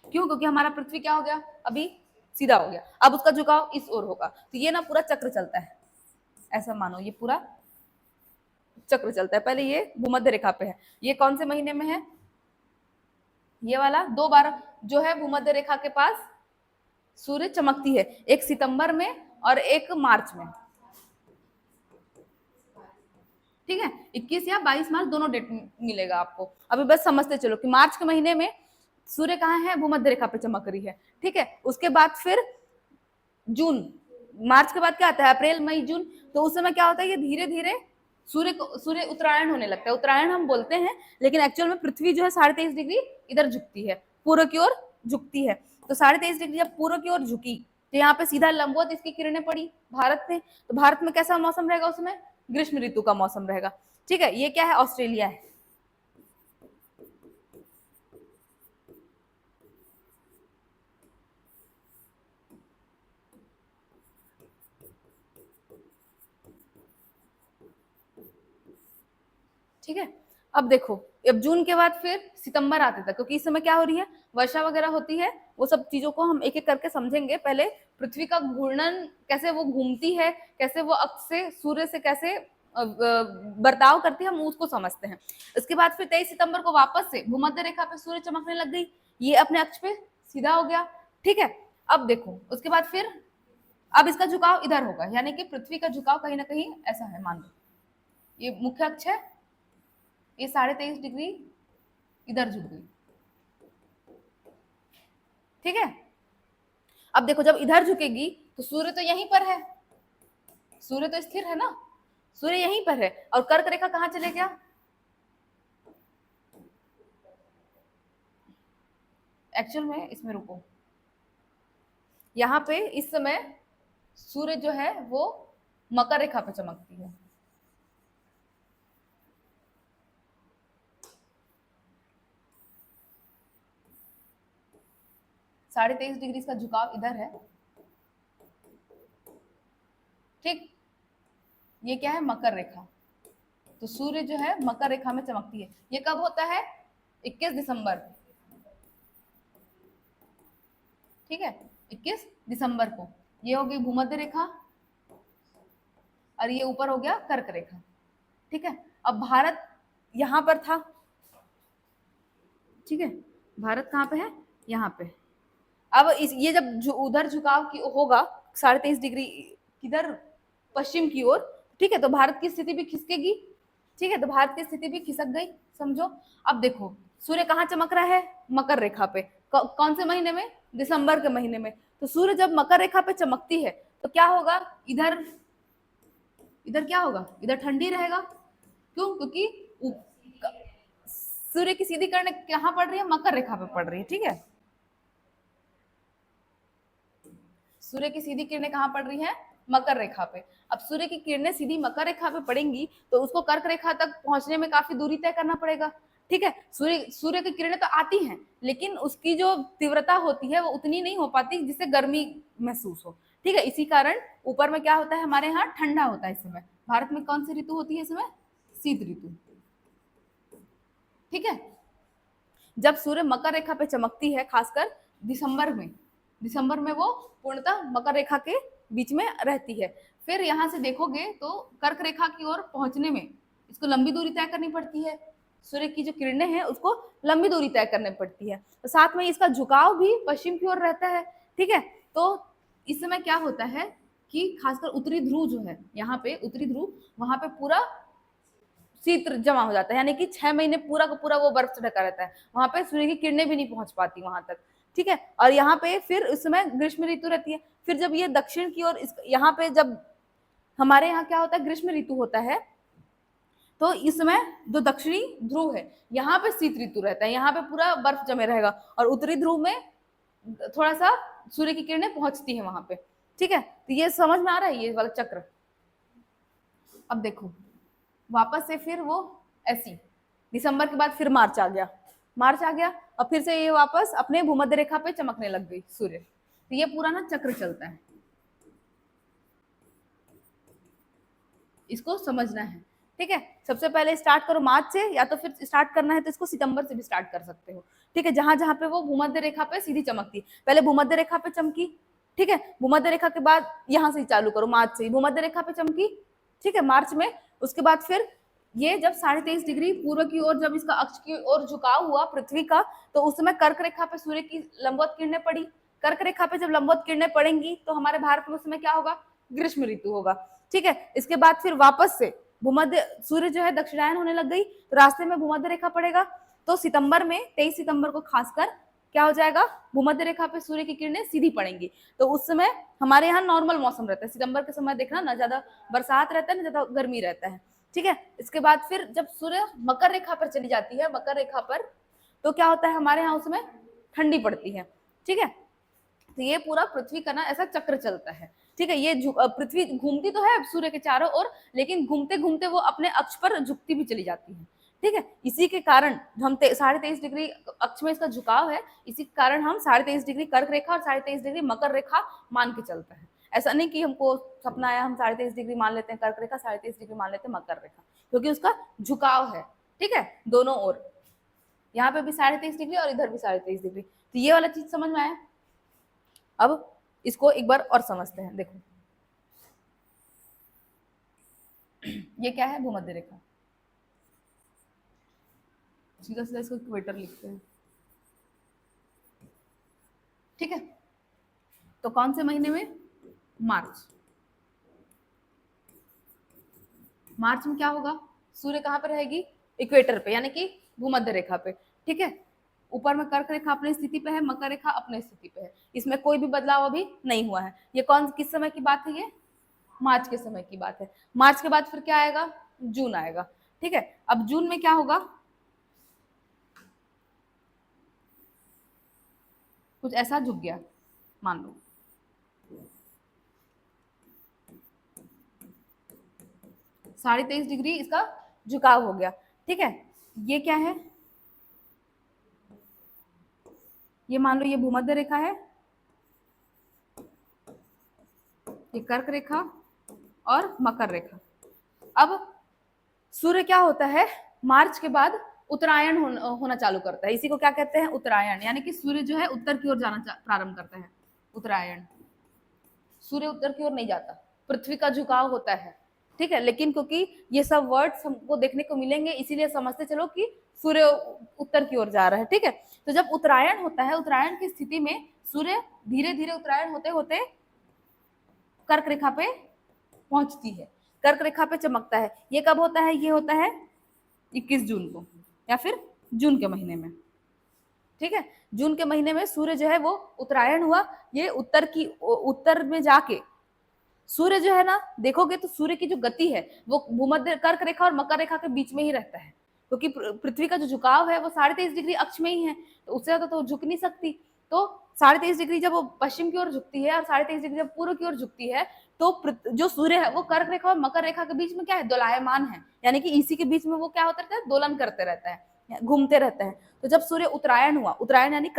क्यों, क्योंकि हमारा पृथ्वी क्या हो गया, अभी सीधा हो गया, अब उसका झुकाव इस ओर होगा, तो ये ना पूरा चक्र चलता है। ऐसा मानो ये पूरा चक्र चलता है, पहले ये भूमध्य रेखा पे है, ये कौन से महीने में है, ये वाला 2 बार जो है भूमध्य रेखा के पास सूर्य चमकती है, एक सितंबर में और एक मार्च में। ठीक है, 21 या 22 मार्च दोनों डेट मिलेगा आपको। अभी बस समझते चलो कि मार्च के महीने में सूर्य कहाँ है, भूमध्य रेखा पे चमक रही है। ठीक है, उसके बाद फिर जून, मार्च के बाद क्या आता है, अप्रैल मई जून। तो उस समय क्या होता है, ये धीरे धीरे सूर्य उत्तरायण होने लगता है। उत्तरायण हम बोलते हैं, लेकिन एक्चुअल में पृथ्वी जो है 23.5 डिग्री इधर झुकती है, पूर्व की ओर झुकती है। तो 23.5 डिग्री जब पूर्व की ओर झुकी तो यहाँ पे सीधा लंबवत इसकी किरणें पड़ी भारत में। तो भारत में कैसा मौसम रहेगा, उसमें ग्रीष्म ऋतु का मौसम रहेगा। ठीक है, ये क्या है, ऑस्ट्रेलिया है। ठीक है, अब देखो, अब जून के बाद फिर सितंबर आते तक, क्योंकि इस समय क्या हो रही है, वर्षा वगैरह होती है। वो सब चीजों को हम एक एक करके समझेंगे। पहले पृथ्वी का घूर्णन, कैसे वो घूमती है, कैसे वो अक्ष से सूर्य से कैसे बर्ताव करती है, हम उसको समझते हैं। इसके बाद फिर 23 सितंबर को वापस से भूमध्य रेखा पे सूर्य चमकने लग गई, ये अपने अक्ष पे सीधा हो गया। ठीक है, अब देखो उसके बाद फिर अब इसका झुकाव इधर होगा, यानी कि पृथ्वी का झुकाव कहीं ना कहीं ऐसा है, मान लो ये मुख्य अक्ष है, ये 23.5 डिग्री इधर झुक गई। ठीक है, अब देखो जब इधर झुकेगी तो सूर्य तो यहीं पर है, सूर्य तो स्थिर है ना, सूर्य यहीं पर है। और कर्क रेखा कहां चले गया, एक्चुअल में इसमें रुको, यहां पे इस समय सूर्य जो है वो मकर रेखा पे चमकती है। साढ़े 23 डिग्री का झुकाव इधर है। ठीक, ये क्या है, मकर रेखा। तो सूर्य जो है मकर रेखा में चमकती है। ये कब होता है, 21 दिसंबर। ठीक है, 21 दिसंबर को ये हो गई भूमध्य रेखा और ये ऊपर हो गया कर्क रेखा। ठीक है, अब भारत यहां पर था। ठीक है, भारत कहाँ पे है, यहाँ पे। अब ये जब उधर झुकाव की होगा 23.5 डिग्री किधर, पश्चिम की ओर। ठीक है, तो भारत की स्थिति भी खिसकेगी। ठीक है, तो भारत की स्थिति भी खिसक गई, समझो। अब देखो सूर्य कहाँ चमक रहा है, मकर रेखा पे। कौन से महीने में, दिसंबर के महीने में। तो सूर्य जब मकर रेखा पे चमकती है तो क्या होगा, इधर इधर क्या होगा, इधर ठंडी रहेगा। क्यों, क्योंकि सूर्य की सीधी किरण कहाँ पड़ रही है, मकर रेखा पे पड़ रही है। ठीक है, सूर्य की सीधी किरणें कहाँ पड़ रही है, मकर रेखा पे। अब सूर्य की किरणें सीधी मकर रेखा पे पड़ेंगी तो उसको कर्क रेखा तक पहुंचने में काफी दूरी तय करना पड़ेगा। ठीक है, सूर्य की किरणें तो आती हैं, लेकिन उसकी जो तीव्रता होती है वो उतनी नहीं हो पाती जिससे गर्मी महसूस हो। ठीक है, इसी कारण ऊपर में क्या होता है, हमारे यहाँ ठंडा होता है इस समय। भारत में कौन सी ऋतु होती है इस समय, शीत ऋतु। ठीक है, जब सूर्य मकर रेखा पे चमकती है, खासकर दिसंबर में वो पूर्णतः मकर रेखा के बीच में रहती है। फिर यहाँ से देखोगे तो कर्क रेखा की ओर पहुंचने में इसको लंबी दूरी तय करनी पड़ती है। सूर्य की जो किरणें हैं उसको लंबी दूरी तय करनी पड़ती है, तो साथ में इसका झुकाव भी पश्चिम की ओर रहता है। ठीक है, तो इस समय क्या होता है कि खासकर उत्तरी ध्रुव जो है, यहाँ पे उत्तरी ध्रुव, वहां पे पूरा शीत जमा हो जाता है, यानी कि 6 महीने पूरा का पूरा वो बर्फ से ढका रहता है। वहां पे सूर्य की किरणें भी नहीं पहुंच पाती वहां तक। ठीक है, और यहाँ पे फिर उस समय ग्रीष्म ऋतु रहती है। फिर जब ये दक्षिण की ओर, यहाँ पे जब हमारे यहाँ क्या होता है, ग्रीष्म ऋतु होता है, तो इस समय जो दक्षिणी ध्रुव है यहाँ पे शीत ऋतु रहता है, यहाँ पे पूरा बर्फ जमे रहेगा। और उत्तरी ध्रुव में थोड़ा सा सूर्य की किरणें पहुंचती है वहां पे। ठीक है, तो ये समझ में आ रहा है ये वाला चक्र। अब देखो वापस से फिर वो ऐसी, दिसंबर के बाद फिर मार्च आ गया, और फिर से ये वापस अपने भूमध्य रेखा पे चमकने लग गई सूर्य। तो ये पूरा ना चक्र चलता है, इसको समझना है। ठीक है, सबसे पहले स्टार्ट करो मार्च से, या तो फिर स्टार्ट करना है तो इसको सितंबर से भी स्टार्ट कर सकते हो। ठीक है, जहां जहां पे वो भूमध्य रेखा पे सीधी चमकती, पहले भूमध्य रेखा पे चमकी। ठीक है, भूमध्य रेखा के बाद यहां से चालू करो, मार्च से भूमध्य रेखा पे चमकी। ठीक है, मार्च में, उसके बाद फिर ये जब 23.5 डिग्री पूर्व की ओर जब इसका अक्ष की ओर झुकाव हुआ पृथ्वी का, तो उस समय कर्क रेखा पे सूर्य की लंबवत किरणें पड़ी। कर्क रेखा पे जब लंबवत किरणें पड़ेंगी तो हमारे भारत में उस समय क्या होगा, ग्रीष्म ऋतु होगा। ठीक है, इसके बाद फिर वापस से भूमध्य सूर्य जो है दक्षिणायन होने लग गई, तो रास्ते में भूमध्य रेखा पड़ेगा। तो सितंबर में 23 सितंबर को खासकर क्या हो जाएगा, भूमध्य रेखा पे सूर्य की किरणें सीधी पड़ेंगी। तो उस समय हमारे यहाँ नॉर्मल मौसम रहता है। सितंबर के समय देखना, ना ज्यादा बरसात रहता है ना ज्यादा गर्मी रहता है। ठीक है, इसके बाद फिर जब सूर्य मकर रेखा पर चली जाती है, मकर रेखा पर, तो क्या होता है हमारे यहाँ उसमें ठंडी पड़ती है। ठीक है, तो ये पूरा पृथ्वी का ना ऐसा चक्र चलता है। ठीक है, ये पृथ्वी घूमती तो है सूर्य के चारों ओर, लेकिन घूमते घूमते वो अपने अक्ष पर झुकती भी चली जाती है। ठीक है, इसी के कारण हम 23.5 डिग्री अक्ष में इसका झुकाव है, इसी के कारण हम 23.5 डिग्री कर्क रेखा और 23.5 डिग्री मकर रेखा मान के चलते हैं। ऐसा नहीं कि हमको सपना आया हम 23.5 डिग्री मान लेते हैं कर्क रेखा, 23.5 डिग्री मान लेते हैं मकर रेखा, क्योंकि उसका झुकाव है। ठीक है, दोनों ओर, यहाँ पे भी 23.5 डिग्री और इधर भी 23.5 डिग्री। तो ये वाला चीज समझ में आया। अब इसको एक बार और समझते हैं। देखो ये क्या है, भूमध्य रेखा। सीधा सीधा इसको इक्वेटर लिखते हैं। ठीक है, तो कौन से महीने में, मार्च। मार्च में क्या होगा, सूर्य कहाँ पे रहेगी, इक्वेटर पे, यानी कि भूमध्य रेखा पे। ठीक है, ऊपर में कर्क रेखा अपनी स्थिति पे है, मकर रेखा अपनी स्थिति पे है, इसमें कोई भी बदलाव अभी नहीं हुआ है। ये कौन किस समय की बात है, ये मार्च के समय की बात है। मार्च के बाद फिर क्या आएगा, जून आएगा। ठीक है, अब जून में क्या होगा, कुछ ऐसा झुक गया, मान लो 23.5 डिग्री इसका झुकाव हो गया। ठीक है, ये क्या है, ये मान लो ये भूमध्य रेखा है, ये कर्क रेखा और मकर रेखा। अब सूर्य क्या होता है, मार्च के बाद उत्तरायण होना चालू करता है। इसी को क्या कहते हैं, उत्तरायण, यानी कि सूर्य जो है उत्तर की ओर जाना प्रारंभ करता है, उत्तरायण। सूर्य उत्तर की ओर नहीं जाता, पृथ्वी का झुकाव होता है। ठीक है, लेकिन क्योंकि ये सब वर्ड्स हमको देखने को मिलेंगे, इसीलिए समझते चलो कि सूर्य उत्तर की ओर जा रहा है। ठीक है, तो जब उत्तरायण होता है, उत्तरायण की स्थिति में सूर्य धीरे धीरे उत्तरायण होते होते कर्क रेखा पे पहुंचती है, कर्क रेखा पे चमकता है। ये कब होता है, ये होता है 21 जून को, या फिर जून के महीने में। ठीक है, जून के महीने में सूर्य जो है वो उत्तरायण हुआ, ये उत्तर में जाके सूर्य जो है ना, देखोगे तो सूर्य की जो गति है वो भूमध्य कर्क रेखा और मकर रेखा के बीच में ही रहता है, क्योंकि पृथ्वी का जो झुकाव है वो 23.5 डिग्री अक्ष में ही है, तो उससे ज्यादा तो झुक नहीं सकती। तो 23.5 डिग्री जब वो पश्चिम की ओर झुकती है और 23.5 डिग्री जब पूर्व की ओर झुकती है, तो जो सूर्य है वो कर्क रेखा और मकर रेखा के बीच में क्या है, दोलायमान है, यानी कि इसी के बीच में वो क्या होता रहता है, दोलन करते रहता है, घूमते रहता है। तो जब सूर्य उत्तरायण हुआ, उत्तरायण यानी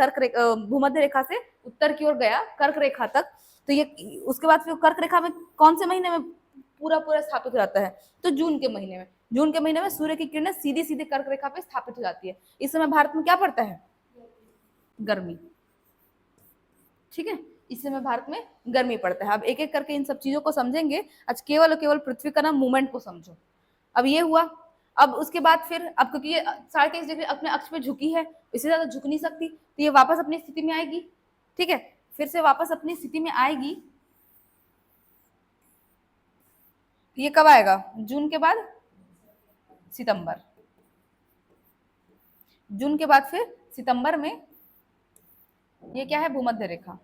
भूमध्य रेखा से उत्तर की ओर गया कर्क रेखा तक, तो ये उसके बाद फिर कर्क रेखा में कौन से महीने में पूरा पूरा स्थापित हो जाता है, तो जून के महीने में। जून के महीने में सूर्य की किरणें सीधी सीधी कर्क रेखा पे स्थापित हो जाती है। इस समय भारत में क्या पड़ता है, गर्मी। ठीक है, इस समय भारत में गर्मी पड़ता है। अब एक एक करके इन सब चीजों को समझेंगे। आज केवल और केवल पृथ्वी का ना मूवमेंट को समझो। अब ये हुआ, अब उसके बाद फिर, अब क्योंकि ये 23.5 डिग्री अपने अक्ष पे झुकी है, इससे ज्यादा झुक नहीं सकती, तो ये वापस अपनी स्थिति में आएगी। ठीक है, फिर से वापस अपनी स्थिति में आएगी। ये कब आएगा, जून के बाद सितंबर, जून के बाद फिर सितंबर में ये क्या है, भूमध्य रेखा,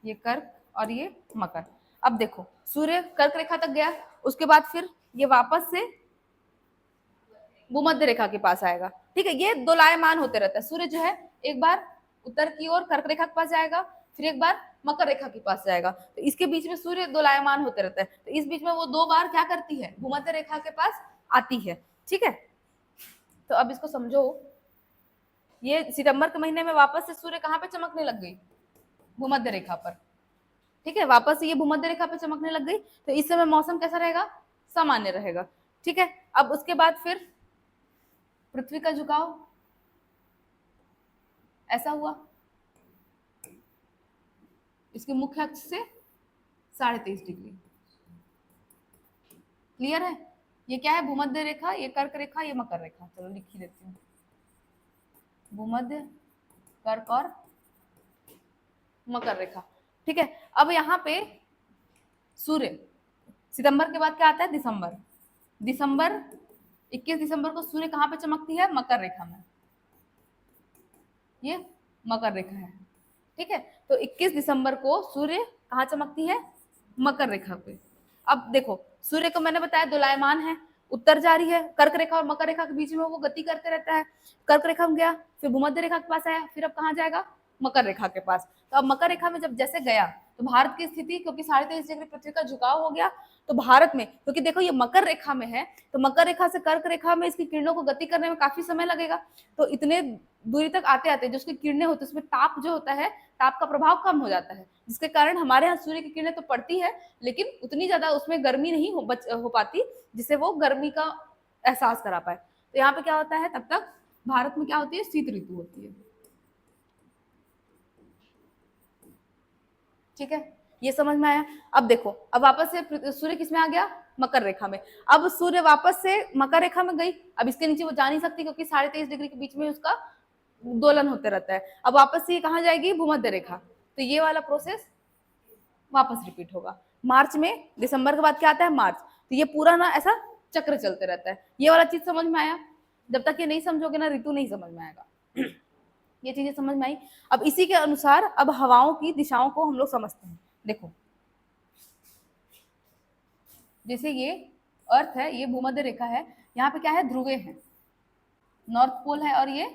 ये कर्क और ये मकर। अब देखो सूर्य कर्क रेखा तक गया, उसके बाद फिर ये वापस से भूमध्य रेखा के पास आएगा। ठीक है, ये दोलायमान होते रहता है। सूर्य जो है एक बार उत्तर की ओर कर्क रेखा के पास जाएगा, फिर एक बार मकर रेखा के पास जाएगा, तो इसके बीच में सूर्य दोलायमान होते रहता है। तो इस बीच में वो दो बार क्या करती है, भूमध्य रेखा के पास आती है। ठीक है, तो अब इसको समझो, ये सितंबर के महीने में वापस से सूर्य कहाँ पे चमकने लग गई, भूमध्य रेखा पर। ठीक है, वापस से ये भूमध्य रेखा पे चमकने लग गई, तो इस समय मौसम कैसा रहेगा, सामान्य रहेगा। ठीक है, अब उसके बाद फिर पृथ्वी का झुकाव ऐसा हुआ, इसके मुख्य अक्ष से 23.5 डिग्री। क्लियर है? ये क्या है? भूमध्य रेखा, ये कर्क रेखा, ये मकर रेखा। चलो लिख ही देती हूँ, भूमध्य, कर्क और मकर रेखा। ठीक है, अब यहाँ पे सूर्य, सितंबर के बाद क्या आता है? दिसंबर। दिसंबर 21 दिसंबर को सूर्य कहाँ पे चमकती है? मकर रेखा में। ये मकर रेखा है। ठीक है, तो 21 दिसंबर को सूर्य कहाँ चमकती है? मकर रेखा पे। अब देखो, सूर्य को मैंने बताया दोलायमान है, उत्तर जारी है, कर्क रेखा और मकर रेखा के बीच में वो गति करते रहता है। कर्क रेखा में गया, फिर भूमध्य रेखा के पास आया, फिर अब कहाँ जाएगा? मकर रेखा के पास। तो अब मकर रेखा में जब जैसे गया तो भारत की स्थिति, क्योंकि 23.5 डिग्री पृथ्वी का झुकाव हो गया, तो भारत में, क्योंकि देखो ये मकर रेखा में है, तो मकर रेखा से कर्क रेखा में इसकी किरणों को गति करने में काफी समय लगेगा। तो इतने दूरी तक आते आते जो उसकी किरणें होती है उसमें ताप जो होता है, ताप का प्रभाव कम हो जाता है, जिसके कारण हमारे यहाँ सूर्य की किरणें तो पड़ती है, लेकिन उतनी ज्यादा उसमें गर्मी नहीं हो पाती जिससे वो गर्मी का एहसास करा पाए। तो यहाँ पे क्या होता है, तब तक भारत में क्या होती है? शीत ऋतु होती है। ठीक है, ये समझ में आया? अब देखो, अब वापस से सूर्य किस में आ गया? मकर रेखा में। अब सूर्य वापस से मकर रेखा में गई, अब इसके नीचे वो जा नहीं सकती क्योंकि 23.5 डिग्री के बीच में उसका दोलन होते रहता है। अब वापस से ये कहाँ जाएगी? भूमध्य रेखा। तो ये वाला प्रोसेस वापस रिपीट होगा। मार्च में, दिसंबर के बाद क्या आता है? मार्च। तो ये पूरा ना ऐसा चक्र चलते रहता है। ये वाला चीज समझ में आया? जब तक ये नहीं समझोगे ना, ऋतु नहीं समझ में आएगा। ये चीजें समझ में आई? अब इसी के अनुसार अब हवाओं की दिशाओं को हम लोग समझते हैं। देखो, जैसे ये अर्थ है, ये भूमध्य रेखा है, यहाँ पे क्या है? ध्रुवे हैं, नॉर्थ पोल है और ये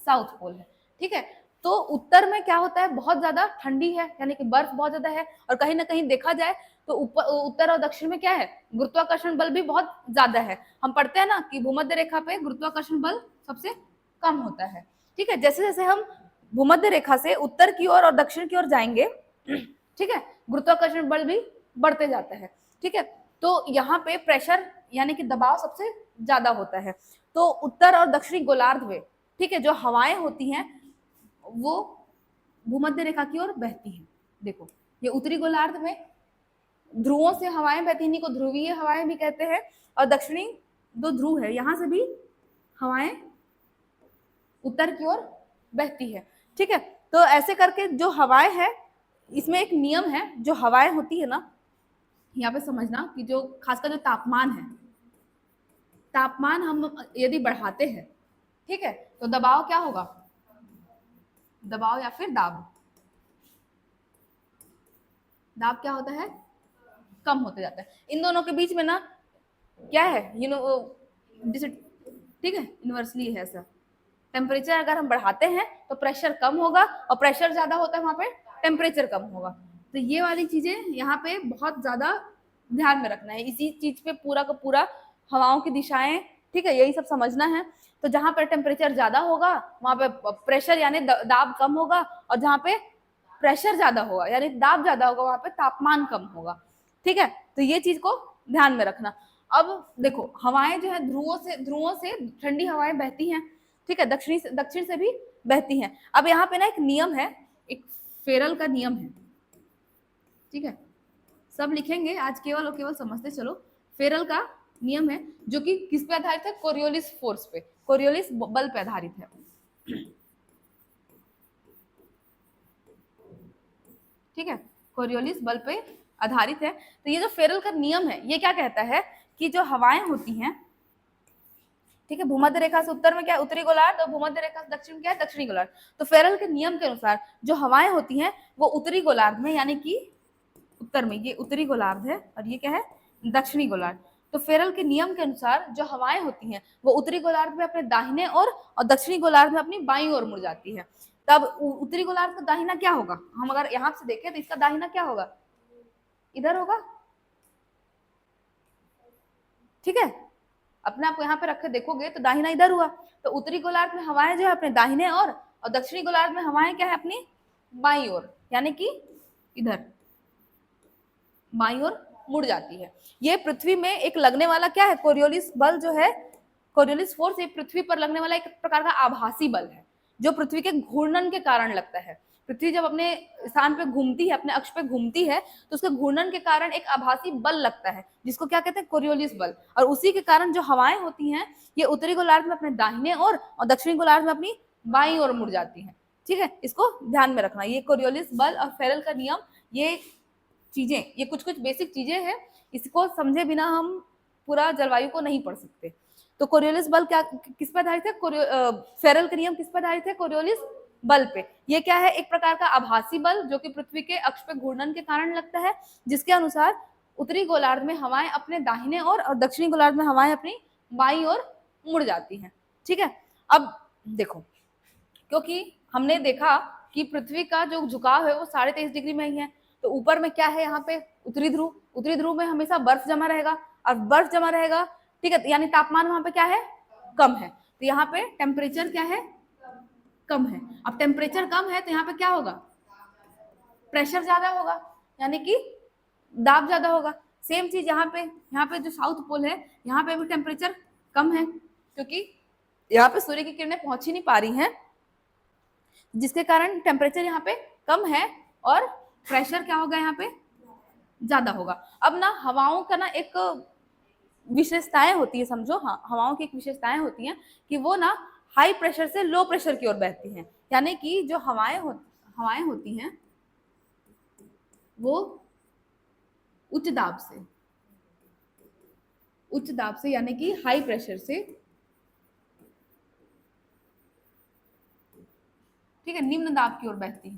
साउथ पोल है। ठीक है, तो उत्तर में क्या होता है? बहुत ज्यादा ठंडी है, यानी कि बर्फ बहुत ज्यादा है, और कहीं ना कहीं देखा जाए तो उत्तर और दक्षिण में क्या है? गुरुत्वाकर्षण बल भी बहुत ज्यादा है। हम पढ़ते हैं ना कि भूमध्य रेखा पे गुरुत्वाकर्षण बल सबसे कम होता है। ठीक है, जैसे जैसे हम भूमध्य रेखा से उत्तर की ओर और दक्षिण की ओर जाएंगे, ठीक है, गुरुत्वाकर्षण बल भी बढ़ते जाता है। ठीक है, तो यहाँ पे प्रेशर यानी कि दबाव सबसे ज्यादा होता है। तो उत्तर और दक्षिणी गोलार्ध में, ठीक है, जो हवाएं होती हैं वो भूमध्य रेखा की ओर बहती हैं। देखो, ये उत्तरी गोलार्ध में ध्रुवों से हवाएं बहती हैं, इन्हीं को ध्रुवीय हवाएं भी कहते हैं, और दक्षिणी दो ध्रुव है, यहां से भी हवाएं उत्तर की ओर बहती है। ठीक है, तो ऐसे करके जो हवाएं हैं, इसमें एक नियम है, जो हवाएं होती है ना, यहाँ पे समझना कि जो खासकर जो तापमान है, तापमान हम यदि बढ़ाते हैं, ठीक है, तो दबाव क्या होगा? दबाव या फिर दाब, दाब क्या होता है? कम होते जाता है। इन दोनों के बीच में ना क्या है? जैसे, ठीक है, इनवर्सली है ऐसा। टेम्परेचर अगर हम बढ़ाते हैं तो प्रेशर कम होगा, और प्रेशर ज्यादा होता है वहां पे टेम्परेचर कम होगा। तो ये वाली चीजें यहाँ पे बहुत ज्यादा ध्यान में रखना है। इसी चीज पे पूरा का पूरा हवाओं की दिशाएं, ठीक है, यही सब समझना है। तो जहां पर टेम्परेचर ज्यादा होगा वहां पे प्रेशर यानी दाब कम होगा, और जहां पे प्रेशर ज्यादा होगा यानी दाब ज्यादा होगा वहां पे तापमान कम होगा। ठीक है, तो ये चीज को ध्यान में रखना। अब देखो, हवाएं जो है ध्रुवों से ठंडी हवाएं बहती हैं, ठीक है, दक्षिण से भी बहती हैं। अब यहाँ पे ना एक नियम है, एक फेरल का नियम है। ठीक है, सब लिखेंगे आज, केवल और केवल समझते चलो। फेरल का नियम है जो कि किस पे आधारित है? कोरियोलिस फोर्स पे, कोरियोलिस बल पे आधारित है। ठीक है, कोरियोलिस बल पे आधारित है। तो ये जो फेरल का नियम है, ये क्या कहता है कि जो हवाएं होती हैं, ठीक है, भूमध्य रेखा से उत्तर में क्या है? उत्तरी गोलार्ध, और भूमध्य रेखा से दक्षिण क्या है? दक्षिणी गोलार्ध। तो फेरल के नियम के अनुसार जो हवाएं होती हैं वो उत्तरी गोलार्ध में, यानी कि उत्तर में, ये उत्तरी गोलार्ध है और ये क्या है? दक्षिणी गोलार्ध। तो फेरल के नियम के अनुसार जो हवाएं होती हैं वो उत्तरी गोलार्ध में अपने दाहिने ओर और दक्षिणी गोलार्ध में अपनी बाईं ओर मुड़ जाती है। तब उत्तरी गोलार्ध का दाहिना क्या होगा? हम अगर यहाँ से देखें तो इसका दाहिना क्या होगा? इधर होगा। ठीक है, अपने आप को यहाँ पे रख के देखोगे तो दाहिना इधर हुआ। तो उत्तरी गोलार्ध में हवाएं जो है अपने दाहिने ओर, और दक्षिणी गोलार्ध में हवाएं क्या है? अपनी बाईं ओर, यानी कि इधर बाईं ओर मुड़ जाती है। ये पृथ्वी में एक लगने वाला क्या है? कोरियोलिस बल जो है, कोरियोलिस फोर्स, एक पृथ्वी पर लगने वाला एक प्रकार का आभासी बल है जो पृथ्वी के घूर्णन के कारण लगता है। पृथ्वी जब अपने स्थान पे घूमती है, अपने अक्ष पे घूमती है, तो उसके घूर्णन के कारण एक आभासी बल लगता है जिसको क्या कहते हैं, कोरियोलिस बल। और उसी के कारण जो हवाएं होती हैं ये उत्तरी गोलार्ध में अपने दाहिने और दक्षिणी गोलार्ध में अपनी बाईं ओर मुड़ जाती हैं। ठीक है, इसको ध्यान में रखना। ये कोरियोलिस बल और फेरल का नियम, ये चीजें, ये कुछ कुछ बेसिक चीजें हैं, इसको समझे बिना हम पूरा जलवायु को नहीं पढ़ सकते। तो कोरियोलिस बल क्या किस पर आधारित है, फेरल का नियम किस पर आधारित है, कोरियोलिस बल पे। ये क्या है, एक प्रकार का आभासी बल जो कि पृथ्वी के अक्ष पे घूर्णन के कारण लगता है, जिसके अनुसार उत्तरी गोलार्ध में हवाएं अपने दाहिने और दक्षिणी गोलार्ध में हवाएं अपनी बाईं ओर मुड़ जाती हैं। ठीक है, अब देखो, क्योंकि हमने देखा कि पृथ्वी का जो झुकाव है वो 23.5 डिग्री में ही है, तो ऊपर में क्या है, यहाँ पे उत्तरी ध्रुव, उत्तरी ध्रुव में हमेशा बर्फ जमा रहेगा, और बर्फ जमा रहेगा, ठीक है, यानी तापमान वहां पे क्या है, कम है, तो यहाँ पे टेम्परेचर क्या है, कम है। अब टेम्परेचर कम है तो यहाँ पे क्या होगा, प्रेशर ज्यादा होगा, यानी कि दाब ज्यादा होगा। सेम चीज यहाँ पे जो साउथ पोल है, यहाँ पे भी टेम्परेचर कम है, क्योंकि यहाँ पे सूर्य की किरणें पहुंच ही नहीं पा रही हैं, जिसके कारण टेम्परेचर यहाँ पे कम है और प्रेशर क्या होगा, यहाँ पे ज्यादा होगा। अब ना हवाओं का ना एक विशेषताएं होती है, समझो, हाँ, हवाओं की एक विशेषताएं होती हैं कि वो ना हाई प्रेशर से लो प्रेशर की ओर बहती हैं, यानी कि जो हवाएं होती हैं वो उच्च दाब से यानी कि हाई प्रेशर से, ठीक है, निम्न दाब की ओर बहती है।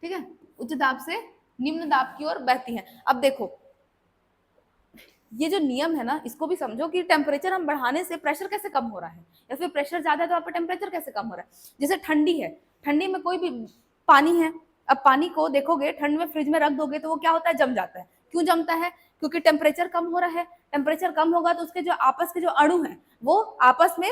ठीक है, उच्च दाब से निम्न दाब की ओर बहती हैं। अब देखो, ये जो नियम है ना, इसको भी समझो कि टेम्परेचर हम बढ़ाने से प्रेशर कैसे कम हो रहा है, या फिर प्रेशर ज्यादा है तो आपका टेम्परेचर कैसे कम हो रहा है। जैसे ठंडी है, ठंडी में कोई भी पानी है, अब पानी को देखोगे ठंड में फ्रिज में रख दोगे तो वो क्या होता है, जम जाता है। क्यों जमता है, क्योंकि टेम्परेचर कम हो रहा है। टेम्परेचर कम होगा तो उसके जो आपस के जो अणु हैं वो आपस में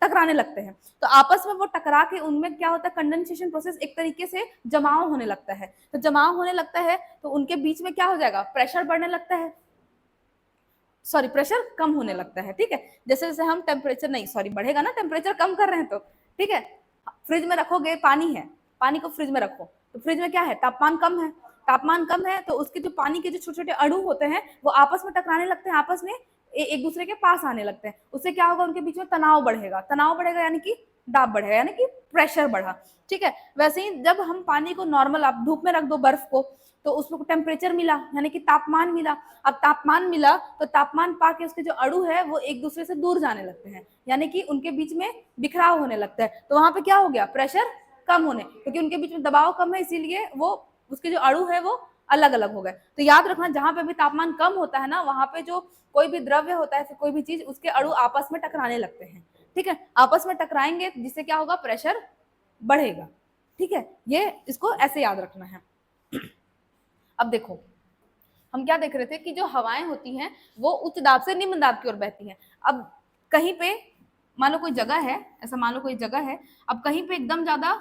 टकराने लगते हैं, तो आपस में वो टकरा के उनमें क्या होता है, कंडेंसेशन प्रोसेस, एक तरीके से जमाव होने लगता है। तो जमाव होने लगता है तो उनके बीच में क्या हो जाएगा, प्रेशर बढ़ने लगता है, सॉरी, प्रेशर कम होने लगता है। ठीक है, जैसे जैसे हम टेम्परेचर नहीं, सॉरी, बढ़ेगा ना, टेम्परेचर कम कर रहे हैं तो, ठीक है, फ्रिज में रखोगे, पानी है, पानी को फ्रिज में रखो तो फ्रिज में क्या है, तापमान कम है, तापमान कम है तो उसके जो पानी के जो छोटे छोटे अणु होते हैं वो आपस में टकराने लगते हैं, आपस में एक दूसरे के पास आने लगते हैं। उससे क्या होगा, उनके बीच में तनाव बढ़ेगा, तनाव बढ़ेगा यानी कि दाब बढ़ेगा, यानी कि प्रेशर बढ़ा। ठीक है, वैसे ही जब हम पानी को नॉर्मल, आप धूप में रख दो बर्फ को, तो उसको टेम्परेचर मिला, यानी कि तापमान मिला। अब तापमान मिला तो तापमान पाके उसके जो अणु है वो एक दूसरे से दूर जाने लगते हैं, यानी कि उनके बीच में बिखराव होने लगता है, तो वहां पे क्या हो गया, प्रेशर कम होने, क्योंकि उनके बीच में दबाव कम है, इसीलिए वो उसके जो अणु है वो अलग अलग हो गए। तो याद रखना, जहां पे भी तापमान कम होता है ना, वहां पे जो कोई भी द्रव्य होता है, फिर कोई भी चीज, उसके अणु आपस में टकराने लगते हैं। ठीक है, आपस में टकराएंगे जिससे क्या होगा, प्रेशर बढ़ेगा। ठीक है, ये इसको ऐसे याद रखना है। अब देखो, हम क्या देख रहे थे कि जो हवाएं होती हैं वो उच्च दाब से निम्न दाब की ओर बहती हैं। अब कहीं पे मान लो कोई जगह है, ऐसा मान लो कोई जगह है, अब कहीं पे एकदम ज्यादा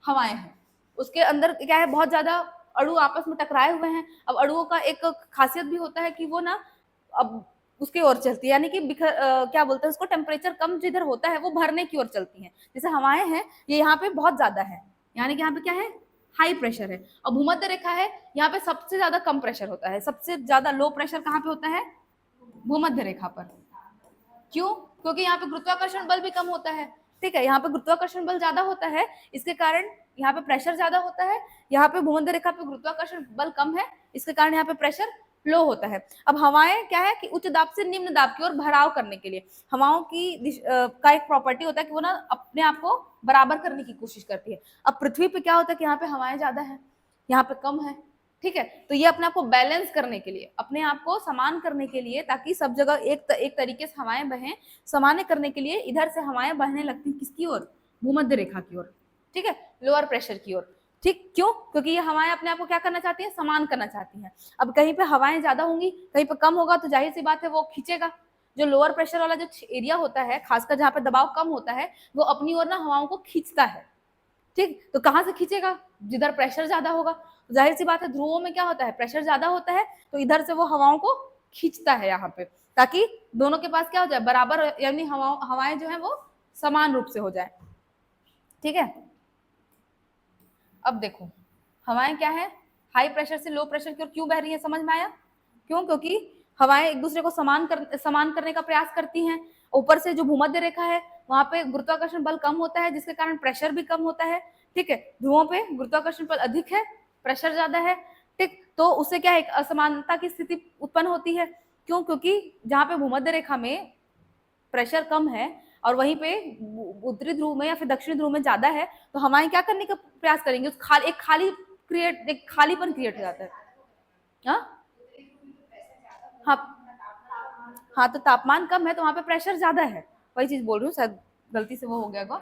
हवाएं हैं, उसके अंदर क्या है, बहुत ज्यादा अणु आपस में टकराए हुए हैं। अब अणुओं का एक खासियत भी होता है कि वो ना अब उसकी ओर चलती है, यानी कि क्या बोलते हैं उसको, टेम्परेचर कम जिधर होता है वो भरने की ओर चलती है। जैसे हवाएं हैं, ये यहाँ पे बहुत ज्यादा है, यानी कि यहाँ पे क्या है, हाई प्रेशर है। और भूमध्य रेखा है, यहाँ पे सबसे ज्यादा कम प्रेशर होता है, सबसे ज्यादा लो प्रेशर कहाँ पे होता है, भूमध्य रेखा पर। क्यों, क्योंकि यहाँ पे गुरुत्वाकर्षण बल भी कम होता है। ठीक है, यहाँ पे गुरुत्वाकर्षण बल ज्यादा होता है, इसके कारण यहाँ पे प्रेशर ज्यादा होता है। यहाँ पे भूमध्य रेखा पे गुरुत्वाकर्षण बल कम है, इसके कारण यहाँ पे प्रेशर लो होता है। अब हवाएं क्या है कि उच्च दाब से निम्न दाब की ओर भराव करने के लिए हवाओं की का एक प्रॉपर्टी होता है कि वो ना अपने आप को बराबर करने की कोशिश करती है। अब पृथ्वी पे क्या होता है कि यहाँ पे हवाएं ज्यादा है, यहाँ पे कम है। ठीक है, तो ये अपने आप को बैलेंस करने के लिए, अपने आप को समान करने के लिए, ताकि सब जगह एक तरीके से हवाएं बहें, सामान्य करने के लिए इधर से हवाएं बहने लगती किसकी ओर, भूमध्य रेखा की ओर। ठीक है, लोअर प्रेशर की ओर। ठीक, क्यों, क्योंकि ये हवाएं अपने आप को क्या करना चाहती हैं, समान करना चाहती हैं। अब कहीं पे हवाएं ज्यादा होंगी, कहीं पे कम होगा, तो जाहिर सी बात है वो खींचेगा। जो लोअर प्रेशर वाला जो एरिया होता है, खासकर जहाँ पे दबाव कम होता है, वो अपनी ओर ना हवाओं को खींचता है। ठीक, तो कहाँ से खींचेगा, जिधर प्रेशर ज्यादा होगा। तो जाहिर सी बात है ध्रुवों में क्या होता है, प्रेशर ज्यादा होता है, तो इधर से वो हवाओं को खींचता है यहाँ पे। ताकि दोनों के पास क्या हो जाए, बराबर, यानी हवाएं जो है वो समान रूप से हो जाए। ठीक है, अब देखो हवाएं क्या है, हाई प्रेशर से लो प्रेशर की ओर क्यों बह रही है, समझ में आया? क्यों? क्योंकि हवाएं एक दूसरे को समान करने का प्रयास करती हैं। ऊपर से जो भूमध्य रेखा है वहां पे गुरुत्वाकर्षण बल कम होता है, जिसके कारण प्रेशर भी कम होता है। ठीक है, ध्रुवों पे गुरुत्वाकर्षण बल अधिक है, प्रेशर ज्यादा है। ठीक, तो उससे क्या है, एक असमानता की स्थिति उत्पन्न होती है। क्यों? क्योंकि जहां पे भूमध्य रेखा में प्रेशर कम है और वहीं पे उत्तरी ध्रुव में या फिर दक्षिणी ध्रुव में ज्यादा है, तो हवाएं क्या करने का प्रयास करेंगे, उस एक खालीपन क्रिएट हो जाता है। हाँ हाँ हाँ, तो तापमान कम है तो वहां पे प्रेशर ज्यादा है, वही चीज बोल रही हूँ, शायद गलती से वो हो गया होगा।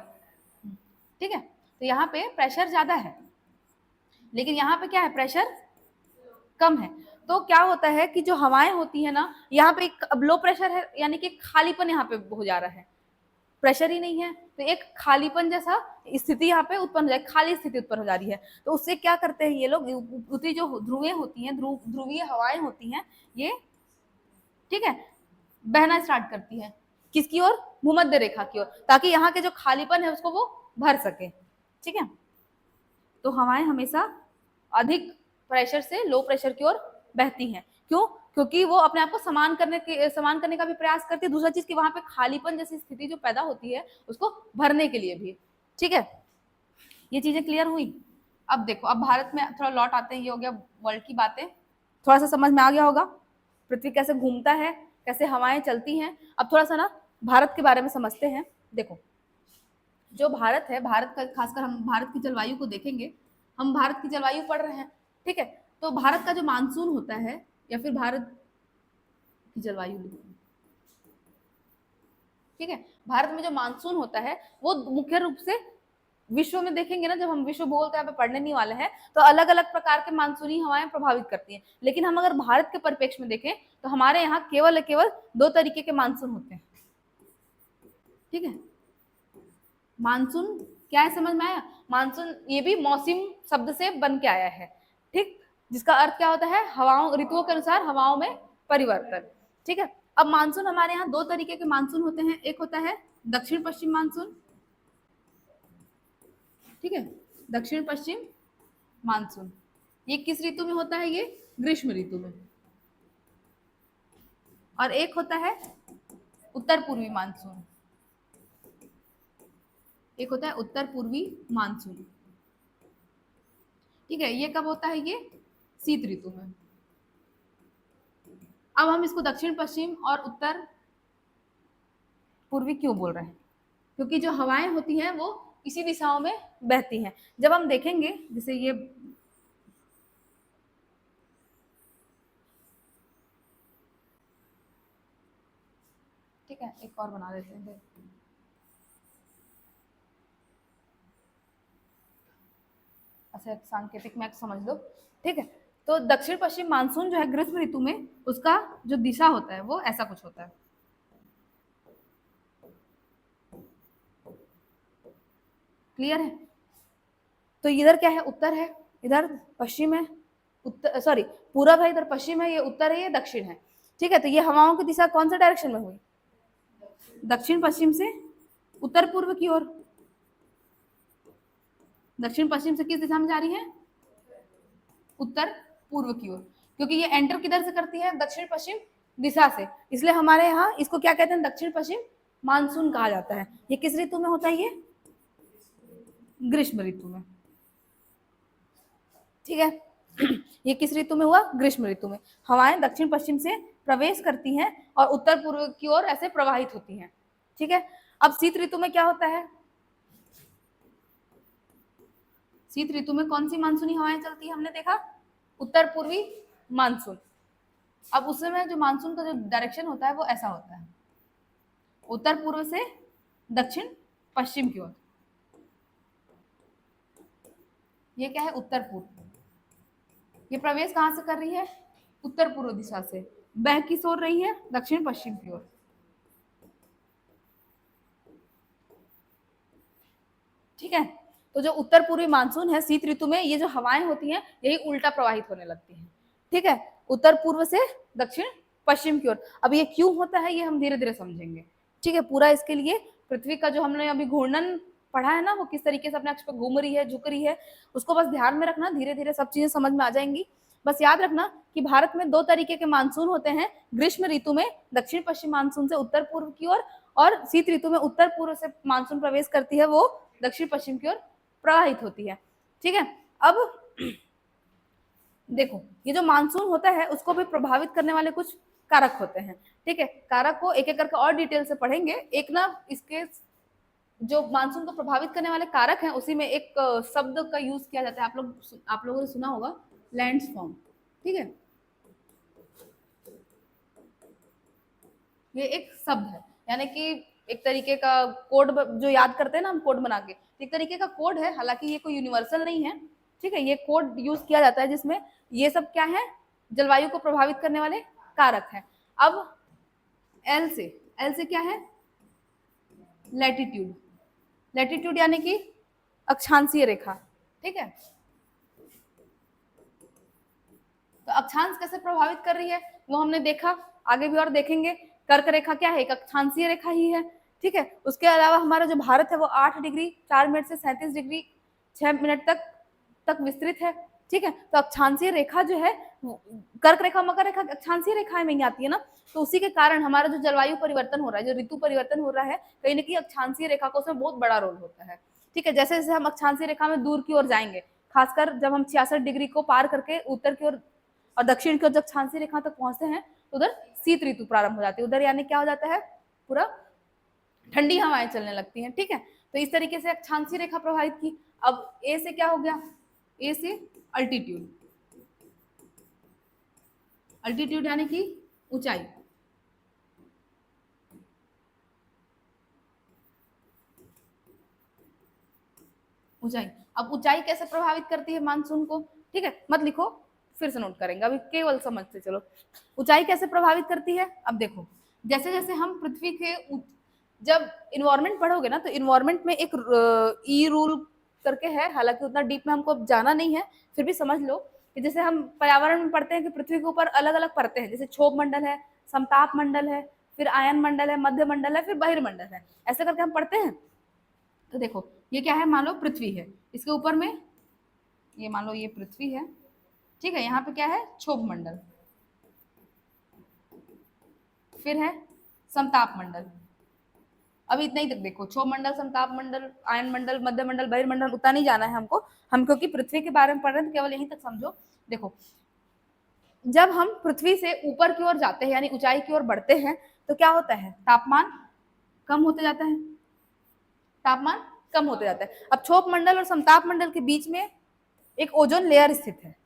ठीक है, तो यहाँ पे प्रेशर ज्यादा है, लेकिन यहाँ पे क्या है, प्रेशर कम है। तो क्या होता है कि जो हवाएं होती है ना, यहाँ पे एक अब लो प्रेशर है, यानी कि खालीपन यहाँ पे हो जा रहा है, प्रेशर ही नहीं है, तो एक खालीपन जैसा स्थिति यहाँ पे उत्पन्न हो जाए, खाली स्थिति उत्पन्न हो जा रही है। तो उससे क्या करते हैं ये लोग, उत्तरी जो ध्रुवें होती हैं, ध्रुवीय हवाएं होती हैं ये, ठीक है, बहना स्टार्ट करती है, किसकी ओर, भूमध्य रेखा की ओर, ताकि यहाँ के जो खालीपन है उसको वो भर सके। ठीक है, तो हवाएं हमेशा अधिक प्रेशर से लो प्रेशर की ओर बहती हैं। क्यों? क्योंकि वो अपने आप को समान करने का भी प्रयास करती है। दूसरा चीज कि वहां पे खालीपन जैसी स्थिति जो पैदा होती है उसको भरने के लिए भी। ठीक है, ये चीजें क्लियर हुई। अब देखो, अब भारत में थोड़ा लौट आते हैं, ये हो गया वर्ल्ड की बातें, थोड़ा सा समझ में आ गया होगा पृथ्वी कैसे घूमता है, कैसे हवाएं चलती हैं। अब थोड़ा सा ना भारत के बारे में समझते हैं। देखो, जो भारत है, भारत का खासकर हम भारत की जलवायु को देखेंगे, हम भारत की जलवायु पढ़ रहे हैं। ठीक है, तो भारत का जो मानसून होता है, या फिर भारत की जलवायु, ठीक है, भारत में जो मानसून होता है वो मुख्य रूप से विश्व में देखेंगे ना, जब हम विश्व भूगोल का यहाँ पे पढ़ने नहीं वाले हैं, तो अलग अलग प्रकार के मानसूनी हवाएं प्रभावित करती हैं। लेकिन हम अगर भारत के परिप्रेक्ष्य में देखें तो हमारे यहाँ केवल दो तरीके के मानसून होते हैं। ठीक है, मानसून क्या है, समझ में आया? मानसून ये भी मौसम शब्द से बन के आया है। ठीक, जिसका अर्थ क्या होता है, हवाओं, ऋतुओं के अनुसार हवाओं में परिवर्तन। ठीक है, अब मानसून हमारे यहाँ दो तरीके के मानसून होते हैं, एक होता है दक्षिण पश्चिम मानसून। ठीक है, दक्षिण पश्चिम मानसून, ये किस ऋतु में होता है, ये ग्रीष्म ऋतु में। और एक होता है उत्तर पूर्वी मानसून, एक होता है उत्तर पूर्वी मानसून। ठीक है, ये कब होता है, ये शीत ऋतु में। अब हम इसको दक्षिण पश्चिम और उत्तर पूर्वी क्यों बोल रहे हैं, क्योंकि जो हवाएं होती हैं वो इसी दिशाओं में बहती हैं। जब हम देखेंगे, जैसे ये ठीक है, एक और बना देते हैं, अच्छा सांकेतिक में समझ लो। ठीक है, तो दक्षिण पश्चिम मानसून जो है ग्रीष्म ऋतु में, उसका जो दिशा होता है वो ऐसा कुछ होता है। क्लियर है? तो इधर क्या है, उत्तर है, इधर पश्चिम है, उत्तर सॉरी पूरब है, इधर पश्चिम है, ये उत्तर है, ये दक्षिण है। ठीक है, तो ये हवाओं की दिशा कौन सा डायरेक्शन में हुई, दक्षिण पश्चिम से उत्तर पूर्व की ओर। दक्षिण पश्चिम से किस दिशा में जा रही है, उत्तर पूर्व की ओर, क्योंकि ये एंटर किधर से करती है, दक्षिण पश्चिम दिशा से, इसलिए हमारे यहाँ इसको क्या कहते हैं, दक्षिण पश्चिम मानसून कहा जाता है। ये किस ऋतु में होता है, ये ग्रीष्म ऋतु में। ठीक है, ये किस ऋतु में हुआ, ग्रीष्म ऋतु में। हवाएं दक्षिण पश्चिम से प्रवेश करती हैं और उत्तर पूर्व की ओर ऐसे प्रवाहित होती हैं। ठीक है, अब शीत ऋतु में क्या होता है, शीत ऋतु में कौन सी मानसूनी हवाएं चलती है, हमने देखा उत्तर पूर्वी मानसून। अब उस समय जो मानसून का जो डायरेक्शन होता है वो ऐसा होता है, उत्तर पूर्व से दक्षिण पश्चिम की ओर। ये क्या है, उत्तर पूर्व, ये प्रवेश कहां से कर रही है, उत्तर पूर्व दिशा से, बह किस ओर रही है, दक्षिण पश्चिम की ओर। ठीक है, तो जो उत्तर पूर्वी मानसून है शीत ऋतु में, ये जो हवाएं होती हैं यही उल्टा प्रवाहित होने लगती हैं। ठीक है, उत्तर पूर्व से दक्षिण पश्चिम की ओर। अब ये क्यों होता है ये हम धीरे धीरे समझेंगे, ठीक है। पूरा इसके लिए पृथ्वी का जो हमने अभी घूर्णन पढ़ा है ना, वो किस तरीके से अपने अक्ष पर घूम रही है, झुक रही है, उसको बस ध्यान में रखना, धीरे धीरे सब चीजें समझ में आ जाएंगी। बस याद रखना कि भारत में दो तरीके के मानसून होते हैं, ग्रीष्म ऋतु में दक्षिण पश्चिम मानसून से उत्तर पूर्व की ओर, और शीत ऋतु में उत्तर पूर्व से मानसून प्रवेश करती है, वो दक्षिण पश्चिम की ओर प्रवाहित होती है, ठीक है। अब देखो, ये जो मानसून होता है उसको भी प्रभावित करने वाले कुछ कारक होते हैं, ठीक है। कारक को एक एक करके और डिटेल से पढ़ेंगे। एक ना इसके जो मानसून को प्रभावित करने वाले कारक हैं, उसी में एक शब्द का यूज किया जाता है, आप लोगों ने सुना होगा, लैंडफॉर्म, ठीक है। ये एक शब्द है, यानी कि एक तरीके का कोड जो याद करते हैं ना हम, कोड बना के, एक तरीके का कोड है, हालांकि ये कोई यूनिवर्सल नहीं है, ठीक है। ये कोड यूज किया जाता है जिसमें ये सब क्या है, जलवायु को प्रभावित करने वाले कारक हैं। अब एल से क्या है, लैटिट्यूड, लैटिट्यूड यानी कि अक्षांशीय रेखा, ठीक है। तो अक्षांश कैसे प्रभावित कर रही है वो हमने देखा, आगे भी और देखेंगे। कर्क रेखा क्या है, एक अक्षांशीय रेखा ही है, ठीक है। उसके अलावा हमारा जो भारत है वो 8 डिग्री 4 मिनट से 37 डिग्री 6 मिनट तक विस्तृत है, ठीक है। तो अक्षांशीय रेखा जो है, कर्क रेखा मकर रेखा अक्षांशीय रेखाएं में आती है ना, तो उसी के कारण हमारा जो जलवायु परिवर्तन हो रहा है, जो ऋतु परिवर्तन हो रहा है, कहीं ना कहीं अक्षांशीय रेखा का उसमें बहुत बड़ा रोल होता है, ठीक है। जैसे जैसे हम अक्षांशीय रेखा में दूर की ओर जाएंगे, खासकर जब हम 66 डिग्री को पार करके उत्तर की ओर और दक्षिण की ओर जब अक्षांशीय रेखा तक पहुंचते हैं, तो उधर शीत ऋतु प्रारंभ हो जाती है, उधर यानी क्या हो जाता है, पूरा ठंडी हवाएं चलने लगती हैं, ठीक है। तो इस तरीके से अक्षांशीय रेखा प्रभावित की। अब ए से क्या हो गया, ए से अल्टीट्यूड, अल्टीट्यूड यानी कि ऊंचाई, ऊंचाई। अब ऊंचाई कैसे प्रभावित करती है मानसून को, ठीक है, मत लिखो, फिर से नोट करेंगे, अभी केवल समझते चलो। ऊंचाई कैसे प्रभावित करती है, अब देखो, जैसे जैसे हम पृथ्वी के जब इन्वायरमेंट पढ़ोगे ना, तो इन्वायरमेंट में एक ई रूल करके है, हालांकि उतना डीप में हमको जाना नहीं है, फिर भी समझ लो कि जैसे हम पर्यावरण में पढ़ते हैं कि पृथ्वी के ऊपर अलग अलग परतें हैं, जैसे क्षोभ मंडल है, समताप मंडल है, फिर आयन मंडल है, मध्य मंडल है, फिर बहिर्मंडल है, ऐसे करके हम पढ़ते हैं। तो देखो, ये क्या है, मान लो पृथ्वी है, इसके ऊपर में ये मान लो ये पृथ्वी है, ठीक है। यहाँ पे क्या है, क्षोभ मंडल, फिर है समताप मंडल। अभी इतना ही तक देखो, क्षोभ मंडल, समताप मंडल, आयन मंडल, मध्य मंडल, बहिर्मंडल, उतना नहीं जाना है हमको, हम क्योंकि पृथ्वी के बारे में पढ़ रहे हैं तो केवल यहीं तक समझो। देखो, जब हम पृथ्वी से ऊपर की ओर जाते हैं, यानी ऊंचाई की ओर बढ़ते हैं, तो क्या होता है, तापमान कम होते जाता है, तापमान कम होते जाता है। अब क्षोभ मंडल और समताप मंडल के बीच में एक ओजोन लेयर स्थित है,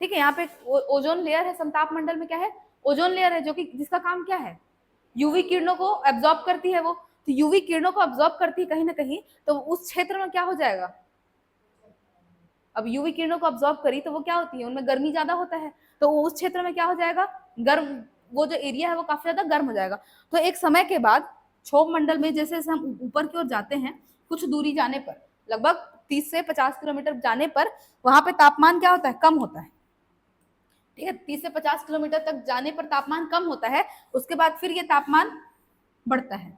ठीक है। यहाँ पे ओजोन लेयर है, समताप मंडल में क्या है, ओजोन लेयर है, जो कि जिसका काम क्या है, यूवी किरणों को एब्जॉर्ब करती है वो। तो यूवी किरणों को एब्जॉर्ब करती है कहीं ना कहीं, तो उस क्षेत्र में क्या हो जाएगा, अब यूवी किरणों को एब्जॉर्ब करी तो वो क्या होती है, उनमें गर्मी ज्यादा होता है, तो उस क्षेत्र में क्या हो जाएगा, गर्म, वो जो एरिया है वो काफी ज्यादा गर्म हो जाएगा। तो एक समय के बाद क्षोभ मंडल में जैसे जैसे हम ऊपर की ओर जाते हैं, कुछ दूरी जाने पर, लगभग 30 से 50 किलोमीटर जाने पर, वहां पे तापमान क्या होता है, कम होता है, ठीक है। 30 से 50 किलोमीटर तक जाने पर तापमान कम होता है, उसके बाद फिर ये तापमान बढ़ता है,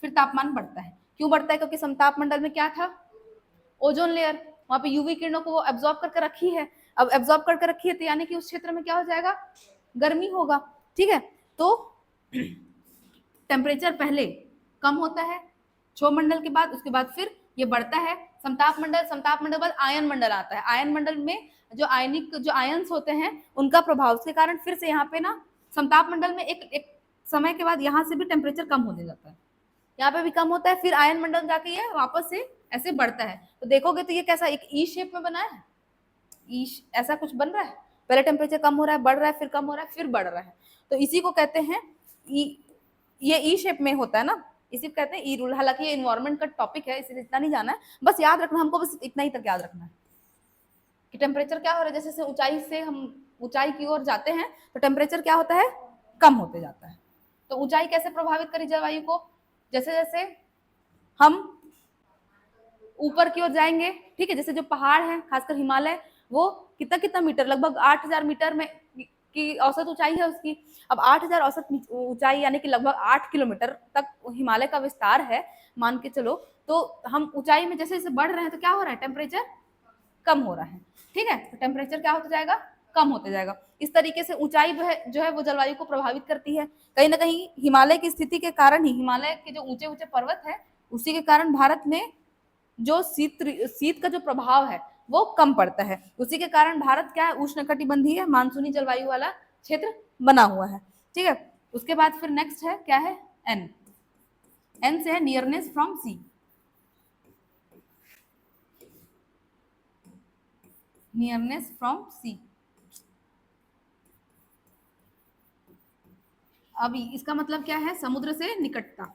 फिर तापमान बढ़ता है। क्यों बढ़ता है, क्योंकि समताप मंडल में क्या था, ओजोन लेयर, वहां पे यूवी किरणों को वो एब्जॉर्ब करके रखी है। अब एब्जॉर्ब करके रखी है, तो यानी कि उस क्षेत्र में क्या हो जाएगा, गर्मी होगा, ठीक है। तो टेम्परेचर पहले कम होता है क्षोभ मंडल के बाद, उसके बाद फिर ये बढ़ता है, समताप मंडल, समताप मंडल बाद आयन मंडल आता है, आयन मंडल में जो आयनिक जो आयंस होते हैं उनका प्रभाव, उसके कारण फिर से यहाँ पे ना समताप मंडल में एक समय के बाद यहाँ से भी टेम्परेचर कम होने जाता है, यहाँ पे भी कम होता है, फिर आयन मंडल जाके ये वापस से ऐसे बढ़ता है। तो देखोगे तो ये कैसा एक ई शेप में बना है, ई ऐसा कुछ बन रहा है, पहले टेम्परेचर कम हो रहा है, बढ़ रहा है, फिर कम हो रहा है, फिर बढ़ रहा है, तो इसी को कहते हैं ये ई शेप में होता है ना, इसी को कहते हैं ई रूल। हालांकि ये इन्वायरमेंट का टॉपिक है, इसलिए इतना नहीं जाना है, बस याद रखना हमको, बस इतना ही तक याद रखना है कि टेम्परेचर क्या हो रहा है, जैसे ऊंचाई से हम ऊंचाई की ओर जाते हैं तो टेम्परेचर क्या होता है, कम होते जाता है। तो ऊंचाई कैसे प्रभावित करी जलवायु को, जैसे जैसे हम ऊपर की ओर जाएंगे, ठीक है, जैसे जो पहाड़ है, खासकर हिमालय, वो कितना कितना मीटर, लगभग 8000 मीटर में की औसत ऊंचाई है उसकी। अब 8,000 औसत ऊंचाई यानी कि लगभग 8 किलोमीटर तक हिमालय का विस्तार है, मान के चलो। तो हम ऊंचाई में जैसे जैसे बढ़ रहे हैं तो क्या हो रहा है, टेम्परेचर कम हो रहा है, ठीक है। तो टेम्परेचर क्या होता जाएगा, कम होते जाएगा। इस तरीके से ऊंचाई जो है वो जलवायु को प्रभावित करती है। कहीं ना कहीं हिमालय की स्थिति के कारण ही, हिमालय के जो ऊंचे ऊंचे पर्वत है उसी के कारण भारत में जो शीत का जो प्रभाव है वो कम पड़ता है। उसी के कारण भारत क्या है, उष्णकटिबंधीय मानसूनी जलवायु वाला क्षेत्र बना हुआ है, ठीक है। उसके बाद फिर नेक्स्ट है क्या है, एन। एन से है nearness from C, nearness from C. अभी इसका मतलब क्या है, समुद्र से निकटता,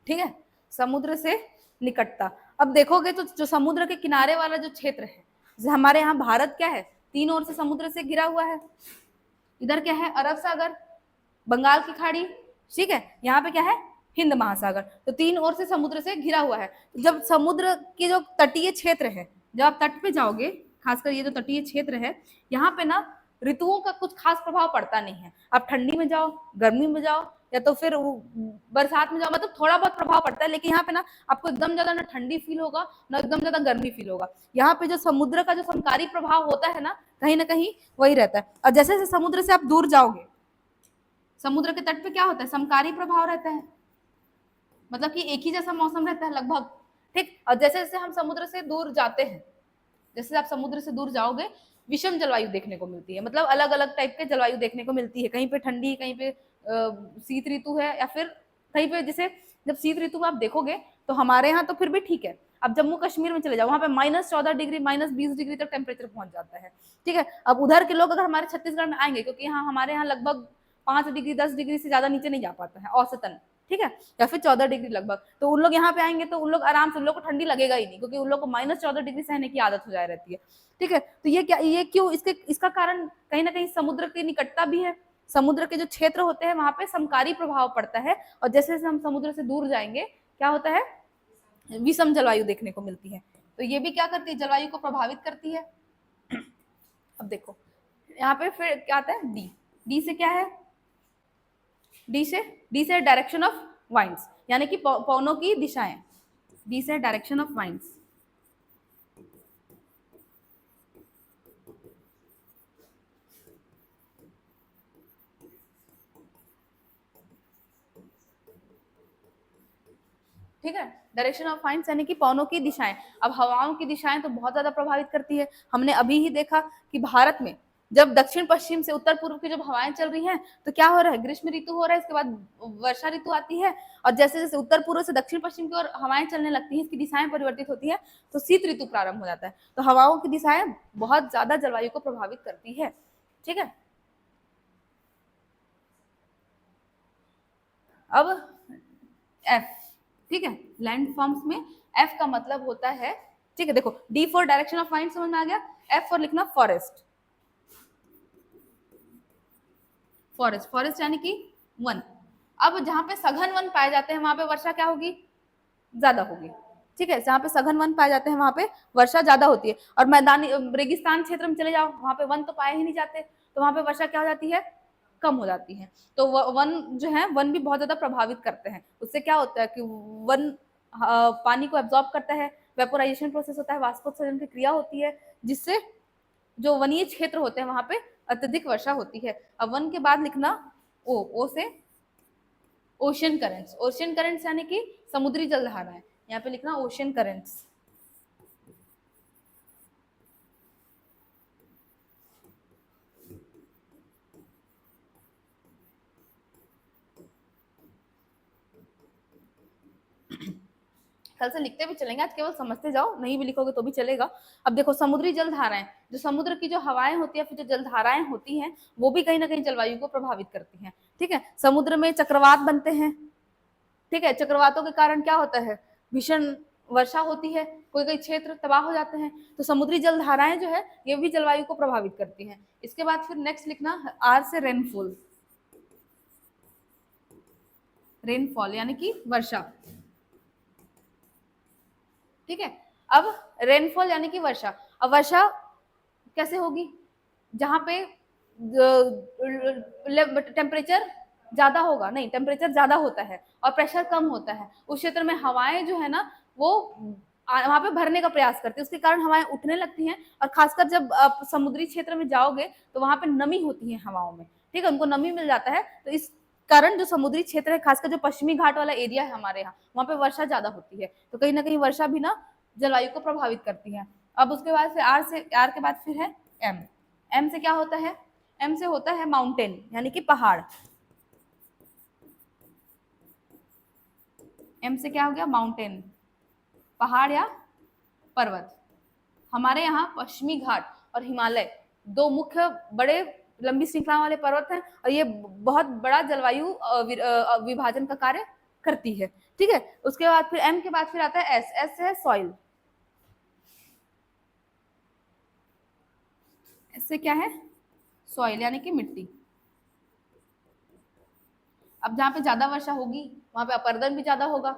ठीक है, समुद्र से निकटता। अब देखोगे तो जो समुद्र के किनारे वाला जो क्षेत्र है, जैसे हमारे यहाँ भारत क्या है, तीन ओर से समुद्र से घिरा हुआ है। इधर क्या है, अरब सागर, बंगाल की खाड़ी, ठीक है, यहाँ पे क्या है, हिंद महासागर। तो तीन ओर से समुद्र से घिरा हुआ है। जब समुद्र की जो तटीय क्षेत्र है, जब आप तट पे जाओगे, खासकर ये जो तटीय क्षेत्र है, यहाँ पे ना ऋतुओं का कुछ खास प्रभाव पड़ता नहीं है। आप ठंडी में जाओ, गर्मी में जाओ, या तो फिर बरसात में जाओ, मतलब थोड़ा बहुत प्रभाव पड़ता है। लेकिन यहाँ पे ना आपको एकदम ज्यादा ना ठंडी फील होगा, ना एकदम ज्यादा गर्मी फील होगा। यहाँ पे जो समुद्र का जो समकारी प्रभाव होता है ना कहीं वही रहता है। और जैसे जैसे समुद्र से आप दूर जाओगे, समुद्र के तट पे क्या होता है, समकारी प्रभाव रहता है, मतलब कि एक ही जैसा मौसम रहता है लगभग, ठीक। और जैसे जैसे हम समुद्र से दूर जाते हैं, जैसे आप समुद्र से दूर जाओगे, विषम जलवायु देखने को मिलती है, मतलब अलग अलग टाइप के जलवायु देखने को मिलती है। कहीं पे ठंडी, कहीं पे शीत ऋतु है, या फिर कहीं पे जैसे जब शीत ऋतु में आप देखोगे तो हमारे यहाँ तो फिर भी ठीक है। अब जम्मू कश्मीर में चले जाओ, वहां पे -14 डिग्री, -20 डिग्री तक टेम्परेचर पहुंच जाता है, ठीक है। अब उधर के लोग अगर हमारे छत्तीसगढ़ में आएंगे, क्योंकि यहाँ हमारे यहाँ लगभग 5 डिग्री 10 डिग्री से ज्यादा नीचे नहीं जा पाता है औसतन, ठीक है, या फिर 14 डिग्री लगभग। तो उन लोग यहाँ पे आएंगे तो उन लोग आराम से, उन लोग को ठंडी लगेगा ही नहीं, क्योंकि उन लोग को -14 डिग्री सहने की आदत हो जाए रहती है, ठीक है। तो ये क्या, ये क्यों, इसका कारण कहीं ना कहीं समुद्र की निकटता भी है। समुद्र के जो क्षेत्र होते हैं वहां पे समकारी प्रभाव पड़ता है, और जैसे जैसे हम समुद्र से दूर जाएंगे क्या होता है, विषम जलवायु देखने को मिलती है। तो ये भी क्या करती है, जलवायु को प्रभावित करती है। अब देखो यहाँ पे फिर क्या आता है, डी। डी से क्या है, डी से डायरेक्शन ऑफ वाइंड्स, यानी कि पवनों की दिशाएं। डी से डायरेक्शन ऑफ वाइंड्स। ठीक है, डायरेक्शन ऑफ वाइंड्स यानी कि पवनों की दिशाएं। अब हवाओं की दिशाएं तो बहुत ज्यादा प्रभावित करती है। हमने अभी ही देखा कि भारत में जब दक्षिण पश्चिम से उत्तर पूर्व की जब हवाएं चल रही हैं तो क्या हो रहा है, ग्रीष्म ऋतु हो रहा है, इसके बाद वर्षा ऋतु आती है, और जैसे जैसे उत्तर पूर्व से दक्षिण पश्चिम की ओर हवाएं चलने लगती हैं, इसकी दिशाएं परिवर्तित होती है, तो शीत ऋतु प्रारंभ हो जाता है। तो हवाओं की दिशाएं बहुत ज्यादा जलवायु को प्रभावित करती है, ठीक है। अब एफ, ठीक है, लैंड फॉर्म्स में एफ का मतलब होता है, ठीक है, देखो D for direction of wind समझ में आ गया, एफ फॉर लिखना फॉरेस्ट। फॉरेस्ट, फॉरेस्ट यानी कि वन। अब जहां पे सघन वन पाए जाते हैं वहां पे वर्षा क्या होगी, ज्यादा होगी, ठीक है। जहाँ पे सघन वन पाए जाते हैं वहां पे वर्षा ज्यादा होती है। और मैदानी रेगिस्तान क्षेत्र में चले जाओ, वहां पे वन तो पाए ही नहीं जाते, तो वहां पे वर्षा क्या हो जाती है, कम हो जाती है। तो वन जो है, वन भी बहुत ज्यादा प्रभावित करते हैं। उससे क्या होता है कि वन पानी को एब्जॉर्ब करता है, वेपोराइजेशन प्रोसेस होता है, वाष्पोत्सर्जन की क्रिया होती है, जिससे जो वनीय क्षेत्र होते हैं वहां पे अत्यधिक वर्षा होती है। अब वन के बाद लिखना ओ से ओशियन करेंट्स। ओशियन करेंट्स यानी कि समुद्री जलधाराएं, यहाँ पे लिखना ओशियन करेंट्स। कल से लिखते भी चलेंगे, आज केवल समझते जाओ, नहीं भी लिखोगे तो भी चलेगा। अब देखो समुद्री जलधाराएं, जो समुद्र की जो हवाएं होती है, फिर जो जलधाराएं होती हैं, वो भी कहीं ना कहीं जलवायु को प्रभावित करती हैं, ठीक है। समुद्र में चक्रवात बनते हैं, ठीक है, चक्रवातों के कारण क्या होता है, भीषण वर्षा होती है, कोई कोई क्षेत्र तबाह हो जाते हैं। तो समुद्री जलधाराएं जो है ये भी जलवायु को प्रभावित करती हैं। इसके बाद फिर नेक्स्ट लिखना आर से रेनफॉल। रेनफॉल यानी कि वर्षा, ठीक है। अब रेनफॉल यानी कि वर्षा, अब वर्षा कैसे होगी, जहां पे टेम्परेचर ज्यादा होगा, नहीं टेम्परेचर ज्यादा होता है और प्रेशर कम होता है, उस क्षेत्र में हवाएं जो है ना वो वहां पे भरने का प्रयास करती है, उसके कारण हवाएं उठने लगती हैं। और खासकर जब आप समुद्री क्षेत्र में जाओगे तो वहां पे नमी होती है हवाओं में, ठीक है, उनको नमी मिल जाता है, तो इस कारण जो समुद्री क्षेत्र है, खासकर जो पश्चिमी घाट वाला एरिया है हमारे यहाँ, वहां पे वर्षा ज्यादा होती है, तो कहीं ना कहीं वर्षा भी ना जलवायु को प्रभावित करती है। अब उसके बाद फिर आर के बाद फिर है एम। एम से क्या होता है, एम से होता है माउंटेन यानी कि पहाड़। एम से क्या हो गया, माउंटेन, पहाड़ या पर्वत। हमारे यहाँ पश्चिमी घाट और हिमालय दो मुख्य बड़े लंबी श्रृंखला वाले पर्वत हैं और ये बहुत बड़ा जलवायु विभाजन का कार्य करती है, ठीक है। उसके बाद फिर एम के बाद फिर आता है एस। एस है सॉइल। एस से क्या है, सॉइल यानी कि मिट्टी। अब जहाँ पे ज्यादा वर्षा होगी वहां पे अपर्दन भी ज्यादा होगा,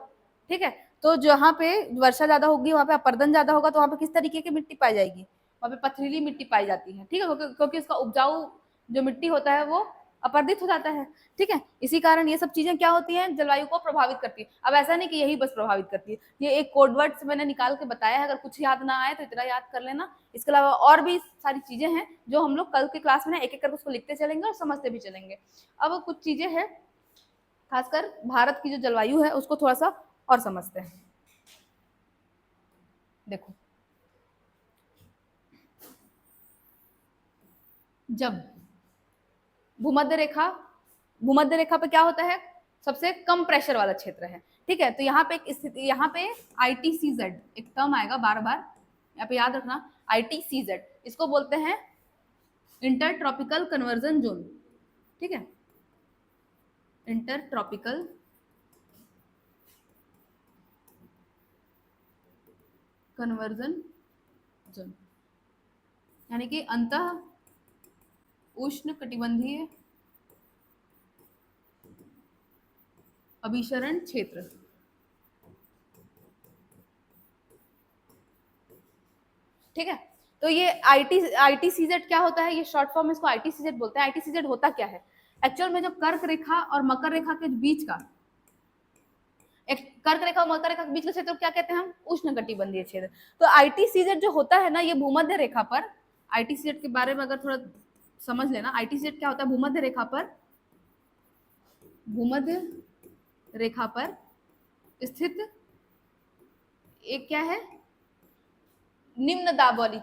ठीक है, तो जहाँ पे वर्षा ज्यादा होगी वहां पे अपर्दन ज्यादा होगा, तो वहां पे किस तरीके की मिट्टी पाई जाएगी, वहां पे पथरीली मिट्टी पाई जाती है, ठीक है, क्योंकि उसका उपजाऊ जो मिट्टी होता है वो अपर्दित हो जाता है, ठीक है। इसी कारण ये सब चीजें क्या होती हैं, जलवायु को प्रभावित करती है। अब ऐसा नहीं कि यही बस प्रभावित करती है, ये एक कोडवर्ड से मैंने निकाल के बताया है, अगर कुछ याद ना आए तो इतना याद कर लेना। इसके अलावा और भी सारी चीजें हैं जो हम लोग कल के क्लास में एक एक करके उसको लिखते चलेंगे और समझते भी चलेंगे। अब कुछ चीजें हैं खासकर भारत की जो जलवायु है उसको थोड़ा सा और समझते हैं। देखो, जब भूमध्य रेखा पे क्या होता है, सबसे कम प्रेशर वाला क्षेत्र है, ठीक है, तो यहाँ पे एक स्थिति, यहाँ पे ITCZ एक टर्म आएगा बार बार, यहाँ पे याद रखना, ITCZ इसको बोलते हैं इंटर ट्रॉपिकल कन्वर्जन जोन, ठीक है, इंटर ट्रॉपिकल कन्वर्जन जोन, यानी कि अंतः उष्ण कटिबंधीय अभिसरण क्षेत्र, ठीक है। तो ये ITCZ क्या होता है, ये शॉर्ट फॉर्म इसको ITCZ बोलते हैं। ITCZ होता क्या है, एक्चुअल में जो कर्क रेखा और मकर रेखा के बीच का, एक कर्क रेखा और मकर रेखा के बीच का क्षेत्र क्या कहते हैं हम, उष्ण कटिबंधीय क्षेत्र। तो ITCZ जो होता है ना, ये भूमध्य रेखा पर, ITCZ के बारे में अगर थोड़ा समझ लेना, ITCZ क्या होता है, भूमध्य रेखा पर स्थित एक क्या है, निम्न दाब वाली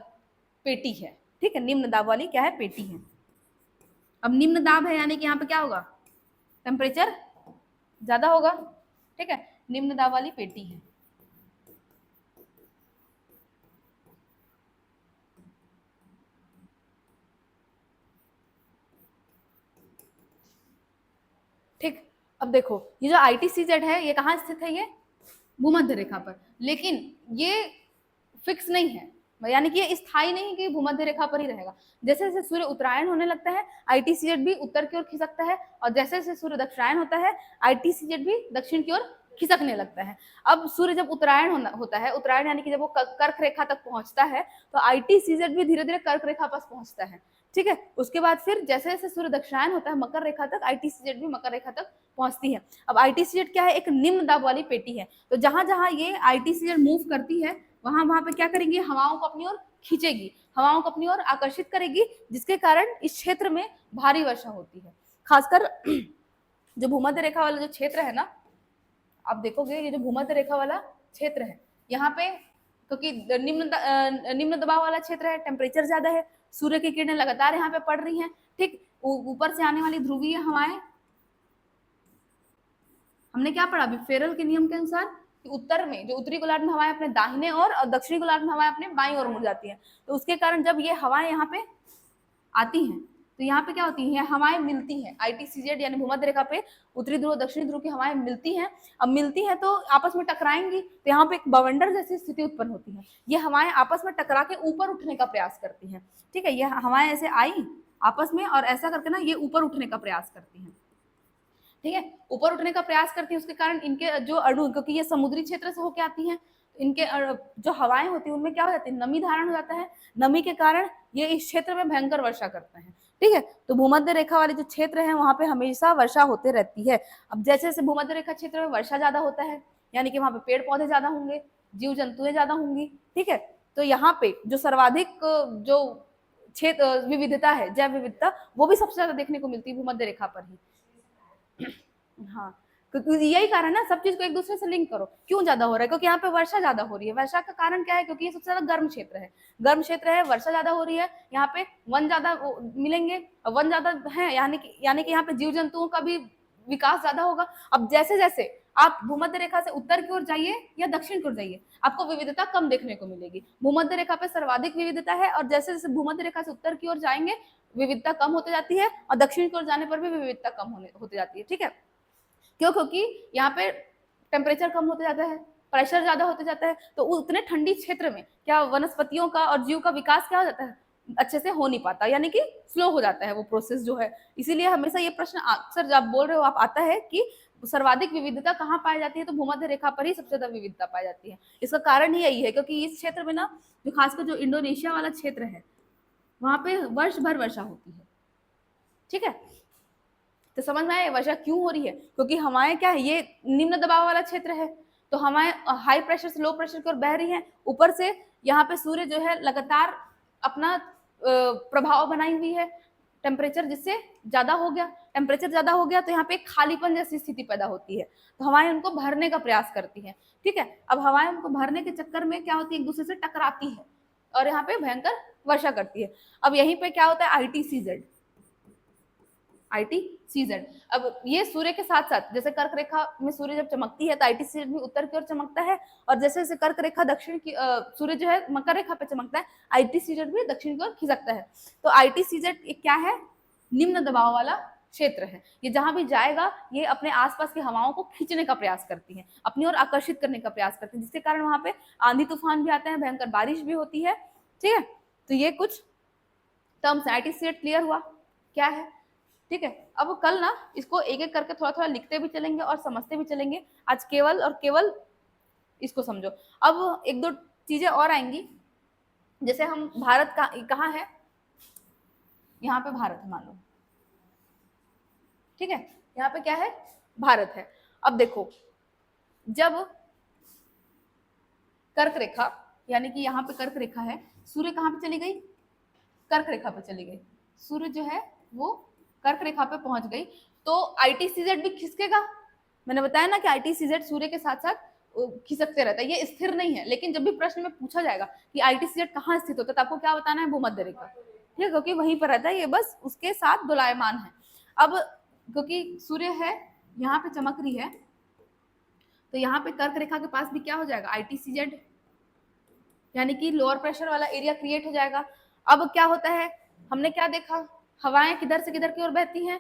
पेटी है, ठीक है, निम्न दाब वाली क्या है, पेटी है। अब निम्न दाब है यानी कि यहाँ पे क्या होगा, टेम्परेचर ज्यादा होगा, ठीक है, निम्न दाब वाली पेटी है। ठीक, अब देखो ये जो ITCZ है ये कहाँ स्थित है, ये भूमध्य रेखा पर, लेकिन ये फिक्स नहीं है, यानी कि ये स्थायी नहीं कि भूमध्य रेखा पर ही रहेगा। जैसे जैसे सूर्य उत्तरायण होने लगता है ITCZ भी उत्तर की ओर खिसकता है, और जैसे जैसे सूर्य दक्षिणायन होता है ITCZ भी दक्षिण की ओर खिसकने लगता है। अब सूर्य जब उत्तरायण होता है, उत्तरायण यानी कि जब वो कर्क रेखा तक पहुंचता है, तो ITCZ भी धीरे धीरे कर्क रेखा पास पहुंचता है, ठीक है। उसके बाद फिर जैसे जैसे सूर्य दक्षिणायन होता है मकर रेखा तक, ITCZ भी मकर रेखा तक पहुंचती है। अब ITCZ क्या है, एक निम्न दाब वाली पेटी है, तो जहां जहां ये ITCZ मूव करती है वहां वहां पे क्या करेंगी, हवाओं को अपनी ओर खींचेगी, हवाओं को अपनी ओर आकर्षित करेगी, जिसके कारण इस क्षेत्र में भारी वर्षा होती है। खासकर जो भूमध्य रेखा वाला जो क्षेत्र है ना, आप देखोगे ये जो भूमध्य रेखा वाला क्षेत्र है, यहाँ पे क्योंकि निम्न दबाव वाला क्षेत्र है, टेम्परेचर ज्यादा है, सूर्य की किरणें लगातार यहाँ पे पड़ रही हैं, ठीक, ऊपर से आने वाली ध्रुवीय हवाएं, हमने क्या पढ़ा अभी, फेरल के नियम के अनुसार कि उत्तर में जो उत्तरी गोलार्ध में हवाएं अपने दाहिने और दक्षिणी गोलार्ध में हवाएं अपने बाईं ओर मुड़ जाती हैं, तो उसके कारण जब ये हवाएं यहाँ पे आती हैं तो यहाँ पे क्या होती है, हवाएं मिलती हैं, ITCZ यानी भूमध्य रेखा पे उत्तरी ध्रुव दक्षिणी ध्रुव की हवाएं मिलती हैं। अब मिलती हैं तो आपस में टकराएंगी, तो यहाँ पे एक बवंडर जैसी स्थिति उत्पन्न होती है, ये हवाएं आपस में टकरा के ऊपर उठने का प्रयास करती हैं, ठीक है, ये हवाएं ऐसे आई आपस में और ऐसा करके ना ये ऊपर उठने का प्रयास करती हैं, ठीक है, ऊपर उठने का प्रयास करती है, उसके कारण इनके जो अणु, क्योंकि ये समुद्री क्षेत्र से होके आती हैं, इनके जो हवाएं होती है उनमें क्या हो जाती है, नमी धारण हो जाता है, नमी के कारण ये इस क्षेत्र में भयंकर वर्षा करते हैं। ठीक है, तो भूमध्य रेखा वाले जो क्षेत्र है वहां पे हमेशा वर्षा होते रहती है। अब जैसे जैसे भूमध्य रेखा क्षेत्र में वर्षा ज्यादा होता है, यानी कि वहां पे पेड़ पौधे ज्यादा होंगे, जीव जंतुएं ज्यादा होंगी। ठीक है, तो यहाँ पे जो सर्वाधिक जो क्षेत्र विविधता है, जैव विविधता, वो भी सबसे ज्यादा देखने को मिलती है भूमध्य रेखा पर ही। हाँ, क्योंकि यही कारण है, सब चीज को एक दूसरे से लिंक करो। क्यों ज्यादा हो रहा है? क्योंकि यहाँ पे वर्षा ज्यादा हो रही है। वर्षा का कारण क्या है? क्योंकि ये सबसे ज्यादा गर्म क्षेत्र है, गर्म क्षेत्र है, वर्षा ज्यादा हो रही है, यहाँ पे वन ज्यादा मिलेंगे, वन ज्यादा है, यानी कि यहाँ पे जीव जंतुओं का भी विकास ज्यादा होगा। अब जैसे जैसे आप भूमध्य रेखा से उत्तर की ओर जाइए या दक्षिण की ओर जाइए, आपको विविधता कम देखने को मिलेगी। भूमध्य रेखा पे सर्वाधिक विविधता है, और जैसे जैसे भूमध्य रेखा से उत्तर की ओर जाएंगे विविधता कम होती जाती है, और दक्षिण की ओर जाने पर भी विविधता कम होती जाती है। ठीक है, क्यों? क्योंकि यहाँ पे टेम्परेचर कम होते जाता है, प्रेशर ज्यादा होते जाता है, तो उतने ठंडी क्षेत्र में क्या वनस्पतियों का और जीव का विकास क्या हो जाता है, अच्छे से हो नहीं पाता, यानी कि स्लो हो जाता है वो प्रोसेस जो है। इसीलिए हमेशा ये प्रश्न अक्सर जब आप बोल रहे हो आप आता है कि सर्वाधिक विविधता कहाँ पाई जाती है, तो भूमध्य रेखा पर ही सबसे ज्यादा विविधता पाई जाती है। इसका कारण ही यही है, क्योंकि इस क्षेत्र में ना, जो खासकर जो इंडोनेशिया वाला क्षेत्र है, वहां पे वर्ष भर वर्षा होती है। ठीक है, तो समझ में आए वर्षा क्यों हो रही है? क्योंकि हवाएं क्या है, ये निम्न दबाव वाला क्षेत्र है, तो हवाएं हाई प्रेशर से लो प्रेशर की ओर बह रही हैं। ऊपर से यहाँ पे सूर्य जो है लगातार अपना प्रभाव बनाई हुई है, टेम्परेचर जिससे ज्यादा हो गया, टेम्परेचर ज्यादा हो गया तो यहाँ पे एक खालीपन जैसी स्थिति पैदा होती है, तो हवाएं उनको भरने का प्रयास करती हैं। ठीक है, अब हवाएं उनको भरने के चक्कर में क्या होती है, एक दूसरे से टकराती है और यहाँ पे भयंकर वर्षा करती है। अब यहीं पे क्या होता है, ITCZ, ITCZ। अब ये सूर्य के साथ साथ, जैसे कर्क रेखा में सूर्य जब चमकती है तो ITCZ भी उत्तर की ओर चमकता है, और जैसे जैसे कर्क रेखा दक्षिण की सूर्य जो है मकर रेखा पे चमकता है, ITCZ भी दक्षिण की ओर खिसकता है। तो ITCZ क्या है, निम्न दबाव वाला क्षेत्र है। ये जहां भी जाएगा ये अपने आसपास की हवाओं को खींचने का प्रयास करती है, अपनी ओर आकर्षित करने का प्रयास करती है, जिसके कारण वहां पे आंधी तूफान भी आते हैं, भयंकर बारिश भी होती है। ठीक है, तो ये कुछ टर्म्स ITCZ क्लियर हुआ क्या है? ठीक है, अब कल ना इसको एक एक करके थोड़ा थोड़ा लिखते भी चलेंगे और समझते भी चलेंगे। आज केवल और केवल इसको समझो। अब एक दो चीजें और आएंगी, जैसे हम भारत का कहाँ है, यहाँ पे भारत मान लो। ठीक है, यहाँ पे क्या है, भारत है। अब देखो, जब कर्क रेखा, यानी कि यहाँ पे कर्क रेखा है, सूर्य कहाँ पे चली गई, कर्क रेखा पे चली गई, सूर्य जो है वो कर्क रेखा पे पहुंच गई, तो ITCZ भी खिसकेगा। मैंने बताया ना कि ITCZ सूर्य के साथ साथ खिसकते रहता है, ये स्थिर नहीं है। लेकिन जब भी प्रश्न में पूछा जाएगा कि ITCZ कहाँ स्थित होता है, तो आपको क्या बताना है, भूमध्य रेखा। ठीक है, क्योंकि वहीं पर रहता है, ये बस उसके साथ दोलायमान है। अब क्योंकि सूर्य है यहाँ पे चमक रही है, तो यहाँ पे कर्क रेखा के पास भी क्या हो जाएगा, ITCZ, यानी कि लोअर प्रेशर वाला एरिया क्रिएट हो जाएगा। अब क्या होता है, हमने क्या देखा, हवाएं किधर से किधर की ओर बहती हैं,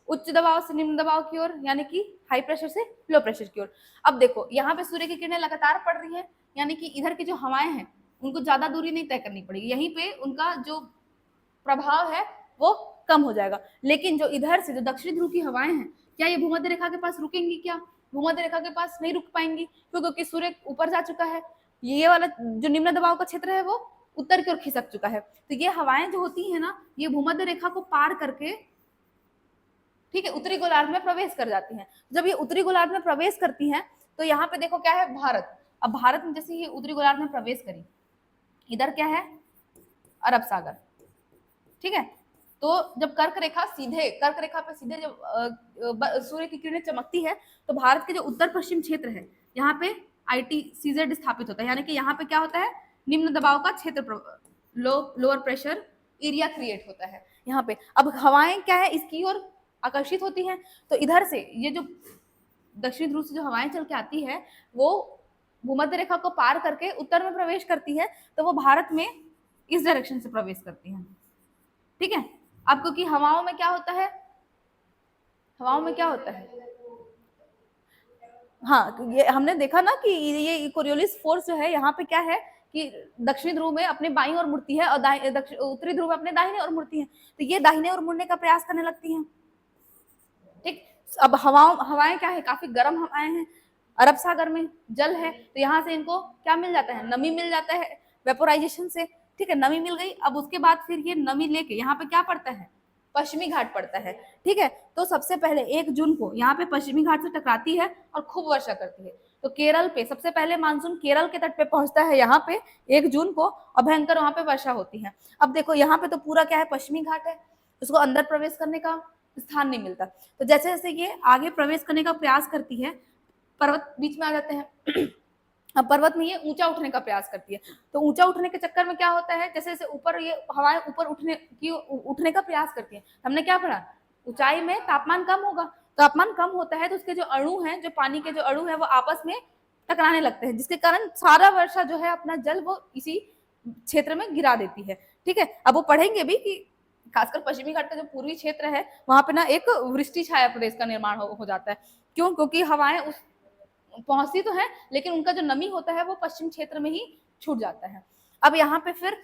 उच्च दबाव से निम्न दबाव की ओर, यानी कि हाई प्रेशर से लो प्रेशर की ओर। अब देखो यहाँ पे सूर्य की किरणें लगातार पड़ रही है, यानी कि इधर की जो हवाएं हैं उनको ज्यादा दूरी नहीं तय करनी पड़ेगी, यहीं पे उनका जो प्रभाव है वो कम हो जाएगा। लेकिन जो इधर से जो दक्षिणी ध्रुव की हवाएं हैं, क्या ये भूमध्य रेखा के पास रुकेंगी? क्या भूमध्य रेखा के पास नहीं रुक पाएंगी, क्योंकि सूर्य ऊपर जा चुका है, ये वाला जो निम्न दबाव का क्षेत्र है वो उत्तर की ओर खिसक चुका है। तो ये हवाएं जो होती है ना, ये भूमध्य रेखा को पार करके, ठीक है, उत्तरी गोलार्ध में प्रवेश कर जाती हैं। जब ये उत्तरी गोलार्ध में प्रवेश करती हैं तो यहाँ पे देखो क्या है, भारत। अब भारत में जैसे ये उत्तरी गोलार्ध में प्रवेश करी, इधर क्या है, अरब सागर। ठीक है, तो जब कर्क रेखा पे सीधे जब सूर्य की किरणें चमकती है, तो भारत के जो उत्तर पश्चिम क्षेत्र है यहाँ पे ITCZ स्थापित होता है, यानी कि यहाँ पे क्या होता है, निम्न दबाव का क्षेत्र, लोअर प्रेशर एरिया क्रिएट होता है यहाँ पे। अब हवाएं क्या है, इसकी ओर आकर्षित होती हैं, तो इधर से ये जो दक्षिण ध्रुव से जो हवाएं चल के आती है वो भूमध्य रेखा को पार करके उत्तर में प्रवेश करती है, तो वो भारत में इस डायरेक्शन से प्रवेश करती है। ठीक है, अब क्योंकि हवाओं में क्या होता है, हवाओं में क्या होता है, हाँ, ये हमने देखा ना कि ये कोरियोलिस फोर्स जो है यहाँ पे क्या है कि दक्षिणी ध्रुव में अपने बाईं ओर मुड़ती है और उत्तरी ध्रुव में अपने दाहिने ओर मुड़ती है, तो ये दाहिने ओर मुड़ने का प्रयास करने लगती हैं। ठीक, अब हवाएं क्या है, काफी गर्म हवाएं हैं, अरब सागर में जल है तो यहाँ से इनको क्या मिल जाता है, नमी मिल जाता है वेपोराइजेशन से, ठीक है, नमी मिल गई। अब उसके बाद फिर ये नमी लेके यहाँ पे क्या पड़ता है, पश्चिमी घाट पड़ता है, ठीक है। तो सबसे पहले 1 जून को यहाँ पे पश्चिमी घाट से टकराती है और खूब वर्षा करती है। तो केरल पे सबसे पहले मानसून केरल के तट पे पहुंचता है यहाँ पे 1 जून को, और भयंकर वहां पे वर्षा होती है। अब देखो यहाँ पे तो पूरा क्या है, पश्चिमी घाट है, उसको अंदर प्रवेश करने का स्थान नहीं मिलता। तो जैसे जैसे ये आगे प्रवेश करने का प्रयास करती है, पर्वत बीच में आ जाते हैं। अब पर्वत में ये ऊंचा उठने का प्रयास करती है, तो ऊंचा उठने के चक्कर में क्या होता है, जैसे जैसे ऊपर ये हवाएं ऊपर उठने का प्रयास करती है, हमने क्या पढ़ा, ऊंचाई में तापमान कम होगा, तापमान कम होता है तो उसके जो अणु हैं, जो पानी के जो अणु है वो आपस में टकराने लगते हैं, जिसके कारण सारा वर्षा जो है अपना जल वो इसी क्षेत्र में गिरा देती है, ठीक है। अब वो पढ़ेंगे भी कि खासकर पश्चिमी घाट का जो पूर्वी क्षेत्र है वहां पे ना एक वृष्टि छाया प्रदेश का निर्माण हो जाता है। क्यों, क्योंकि हवाएं उस पहुंचती तो है लेकिन उनका जो नमी होता है वो पश्चिम क्षेत्र में ही छूट जाता है। अब यहाँ पे फिर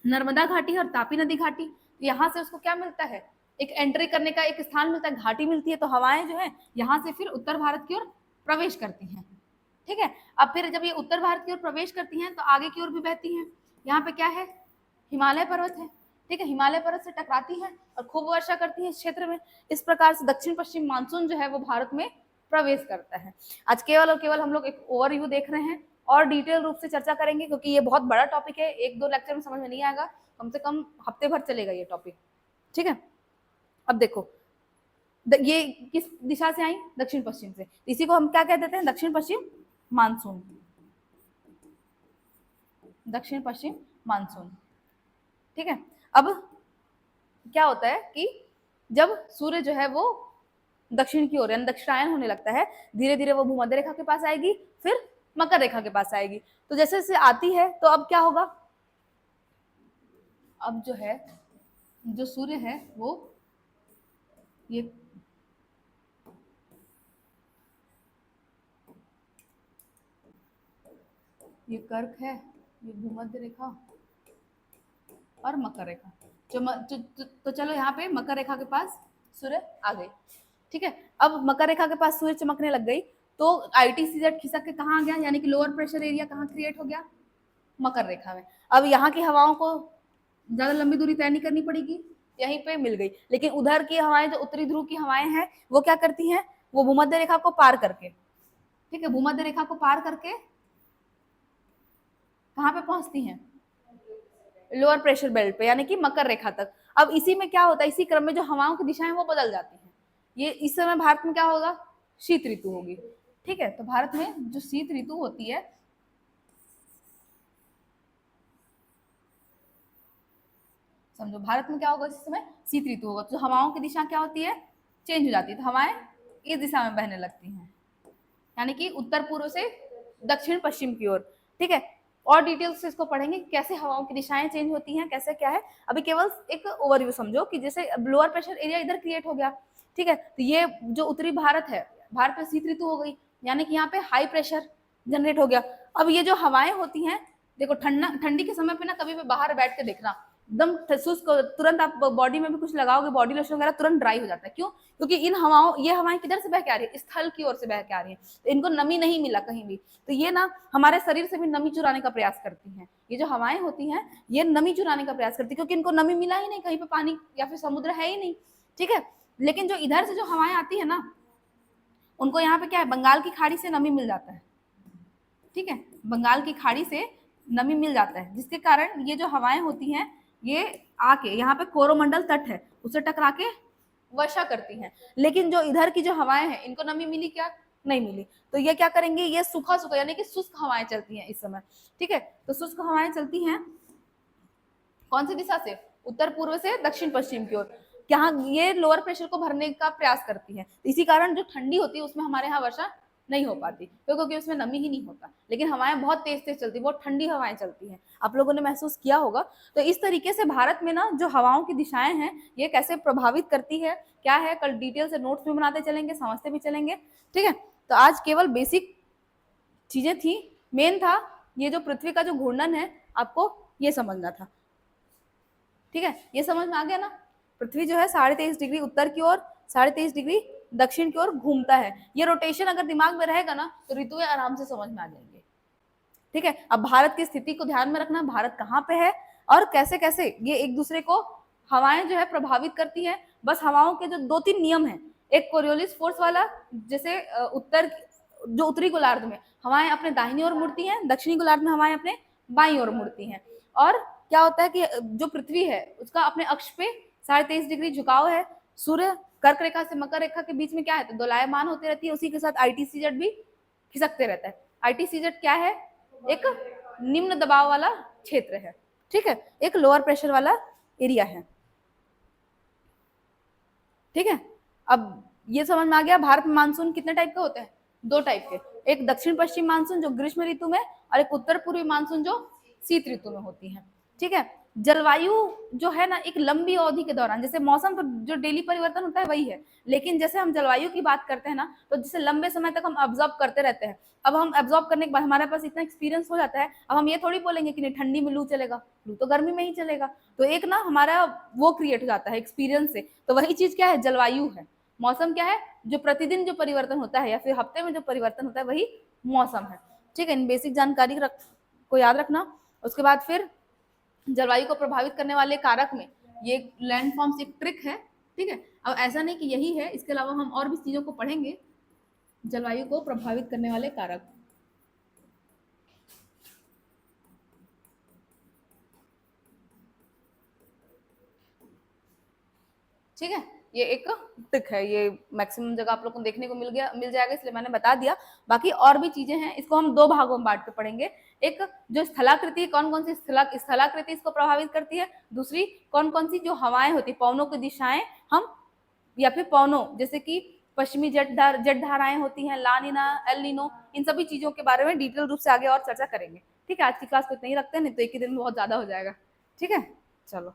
नर्मदा घाटी और तापी नदी घाटी, यहाँ से उसको क्या मिलता है, एक एंट्री करने का एक स्थान मिलता है, घाटी मिलती है, तो हवाएं जो है यहाँ से फिर उत्तर भारत की ओर प्रवेश करती हैं, ठीक है। अब फिर जब ये उत्तर भारत की ओर प्रवेश करती हैं तो आगे की ओर भी बहती हैं, यहाँ पे क्या है, हिमालय पर्वत है, ठीक है, हिमालय पर्वत से टकराती है और खूब वर्षा करती है इस क्षेत्र में। इस प्रकार से दक्षिण पश्चिम मानसून जो है वो भारत में प्रवेश करता है। आज केवल और केवल हम लोग एक ओवरव्यू देख रहे हैं, और डिटेल रूप से चर्चा करेंगे क्योंकि ये बहुत बड़ा टॉपिक है, 1-2 लेक्चर में समझ में नहीं आएगा, कम से कम हफ्ते भर चलेगा ये टॉपिक, ठीक है। अब देखो ये किस दिशा से आई, दक्षिण पश्चिम से, इसी को हम क्या कह देते हैं, दक्षिण पश्चिम मानसून, दक्षिण पश्चिम मानसून, ठीक है। अब क्या होता है कि जब सूर्य जो है वो दक्षिण की ओर यानी दक्षिणायन होने लगता है, धीरे धीरे वो भूमध्य रेखा के पास आएगी, फिर मकर रेखा के पास आएगी। तो जैसे जैसे आती है तो अब क्या होगा, अब जो है जो सूर्य है वो ये कर्क है, ये भूमध्य रेखा और मकर रेखा, तो चलो यहाँ पे मकर रेखा के पास सूर्य आ गई, ठीक है। अब मकर रेखा के पास सूर्य चमकने लग गई तो ITCZ खिसक के कहाँ आ गया, यानी कि लोअर प्रेशर एरिया कहाँ क्रिएट हो गया, मकर रेखा में। अब यहाँ की हवाओं को ज्यादा लंबी दूरी तय नहीं करनी पड़ेगी, यहीं पे मिल गई। लेकिन उधर की हवाएं, जो उत्तरी ध्रुव की हवाएं हैं, वो क्या करती हैं, वो भूमध्य रेखा को पार करके, ठीक है, भूमध्य रेखा को पार करके कहाँ पे पहुंचती हैं, लोअर प्रेशर बेल्ट पे, यानी कि मकर रेखा तक। अब इसी में क्या होता है, इसी क्रम में जो हवाओं की दिशाएं वो बदल जाती हैं। ये इस समय भारत में क्या होगा, शीत ऋतु होगी, ठीक है। तो भारत में जो शीत ऋतु होती है, समझो भारत में क्या होगा, इस समय शीत ऋतु होगा, तो हवाओं की दिशा क्या होती है, चेंज हो जाती है, तो हवाएं इस दिशा में बहने लगती हैं, यानी कि उत्तर पूर्व से दक्षिण पश्चिम की ओर, ठीक है। और डिटेल्स से इसको पढ़ेंगे कैसे हवाओं की दिशाएं चेंज होती हैं, कैसे क्या है। अभी केवल एक ओवरव्यू समझो कि जैसे लोअर प्रेशर एरिया इधर क्रिएट हो गया, ठीक है, तो ये जो उत्तरी भारत है, भारत में शीत ऋतु हो गई, यानी कि यहाँ पे हाई प्रेशर जनरेट हो गया। अब ये जो हवाएं होती हैं, देखो ठंडी के समय पे ना कभी भी बाहर बैठ के देखना, एकदम शुष्क, तुरंत आप बॉडी में भी कुछ लगाओगे, बॉडी लोशन वगैरह तुरंत ड्राई हो जाता है। क्यों, क्योंकि इन हवाओं, ये हवाएं किधर से बह के आ रही है, स्थल की ओर से बह के आ रही है, तो इनको नमी नहीं मिला कहीं भी, तो ये ना हमारे शरीर से भी नमी चुराने का प्रयास करती हैं। ये जो हवाएं होती हैं ये नमी चुराने का प्रयास करती है, क्योंकि इनको नमी मिला ही नहीं, कहीं पे पानी या फिर समुद्र है ही नहीं, ठीक है। लेकिन जो इधर से जो हवाएं आती है ना, उनको यहाँ पे क्या है, बंगाल की खाड़ी से नमी मिल जाता है, ठीक है, बंगाल की खाड़ी से नमी मिल जाता है, जिसके कारण ये जो हवाएं होती हैं ये आके यहाँ पे कोरोमंडल तट है उसे टकरा के वर्षा करती हैं। लेकिन जो इधर की जो हवाएं हैं इनको नमी मिली क्या, नहीं मिली, तो ये क्या करेंगे, ये सूखा सूखा यानी कि शुष्क हवाएं चलती हैं इस समय, ठीक है। तो शुष्क हवाएं चलती हैं कौन सी दिशा से, उत्तर पूर्व से दक्षिण पश्चिम की ओर, यहाँ ये लोअर प्रेशर को भरने का प्रयास करती है। इसी कारण जो ठंडी होती है उसमें हमारे यहाँ वर्षा नहीं हो पाती, क्योंकि उसमें नमी ही नहीं होता, लेकिन हवाएं बहुत तेज तेज चलती, बहुत ठंडी हवाएं चलती हैं, आप लोगों ने महसूस किया होगा। तो इस तरीके से भारत में ना जो हवाओं की दिशाएं हैं ये कैसे प्रभावित करती है, क्या है, कल डिटेल से नोट्स में बनाते चलेंगे, समझते भी चलेंगे, ठीक है। तो आज केवल बेसिक चीजें थी, मेन था ये जो पृथ्वी का जो घूर्णन है, आपको ये समझना था, ठीक है। ये समझ में आ गया ना, पृथ्वी जो है 23.5 डिग्री उत्तर की ओर, 23.5 डिग्री दक्षिण की ओर घूमता है। ये रोटेशन अगर दिमाग में रहेगा ना तो ऋतुएं आराम से समझ में आ जाएंगे। ठीक है, अब भारत की स्थिति को ध्यान में रखना, भारत कहाँ पे है और कैसे कैसे ये एक दूसरे को हवाएं जो है प्रभावित करती है। बस हवाओं के जो 2-3 नियम है, एक कोरियोलिस फोर्स वाला, जैसे उत्तर जो उत्तरी गोलार्ध में हवाएं अपने दाहिनी ओर मुड़ती हैं, दक्षिणी गोलार्ध में हवाएं अपने बाईं ओर मुड़ती हैं। और क्या होता है कि जो पृथ्वी है उसका अपने अक्ष पे 23.5 डिग्री झुकाव है। सूर्य कर्क रेखा से मकर रेखा के बीच में क्या है, तो दोलायमान होती रहती है, उसी के साथ आईटीसीजेड भी खिसकते रहता है। आईटीसीजेड क्या है, एक निम्न दबाव वाला क्षेत्र है। ठीक है, एक लोअर प्रेशर वाला एरिया है। ठीक है, अब ये समझ में आ गया भारत में मानसून कितने टाइप के होते हैं, 2 टाइप के, एक दक्षिण पश्चिम मानसून जो ग्रीष्म ऋतु में, और एक उत्तर पूर्वी मानसून जो शीत ऋतु में होती है। ठीक है, जलवायु जो है ना एक लंबी अवधि के दौरान, जैसे मौसम तो जो डेली परिवर्तन होता है वही है, लेकिन जैसे हम जलवायु की बात करते हैं ना तो जैसे लंबे समय तक हम ऑब्जर्व करते रहते हैं। अब हम ऑब्जर्व करने के बाद हमारे पास इतना एक्सपीरियंस हो जाता है, अब हम ये थोड़ी बोलेंगे कि नहीं ठंडी में लू चलेगा, लू तो गर्मी में ही चलेगा। तो एक ना हमारा वो क्रिएट हो जाता है एक्सपीरियंस से। तो वही चीज क्या है, जलवायु है। मौसम क्या है, जो प्रतिदिन जो परिवर्तन होता है या फिर हफ्ते में जो परिवर्तन होता है वही मौसम है। ठीक है, इन बेसिक जानकारी को याद रखना। उसके बाद फिर जलवायु को प्रभावित करने वाले कारक में ये लैंडफॉर्म्स एक ट्रिक है। ठीक है, अब ऐसा नहीं कि यही है, इसके अलावा हम और भी चीजों को पढ़ेंगे, जलवायु को प्रभावित करने वाले कारक। ठीक है, ये एक ट्रिक है, ये मैक्सिमम जगह आप लोग को देखने को मिल जाएगा, इसलिए मैंने बता दिया। बाकी और भी चीजें हैं, इसको हम 2 भागों में बांट के पढ़ेंगे। एक जो स्थलाकृति, कौन कौन सी स्थलाकृति इसको प्रभावित करती है, दूसरी कौन कौन सी जो हवाएं होती, पवनों की दिशाएं हम, या फिर पवनों जैसे कि पश्चिमी जेट धाराएं होती हैं, ला नीना, एल नीनो, इन सभी चीजों के बारे में डिटेल रूप से आगे और चर्चा करेंगे। ठीक है, आज की क्लास को इतना ही रखते हैं, नहीं तो एक ही दिन में बहुत ज्यादा हो जाएगा। ठीक है, चलो।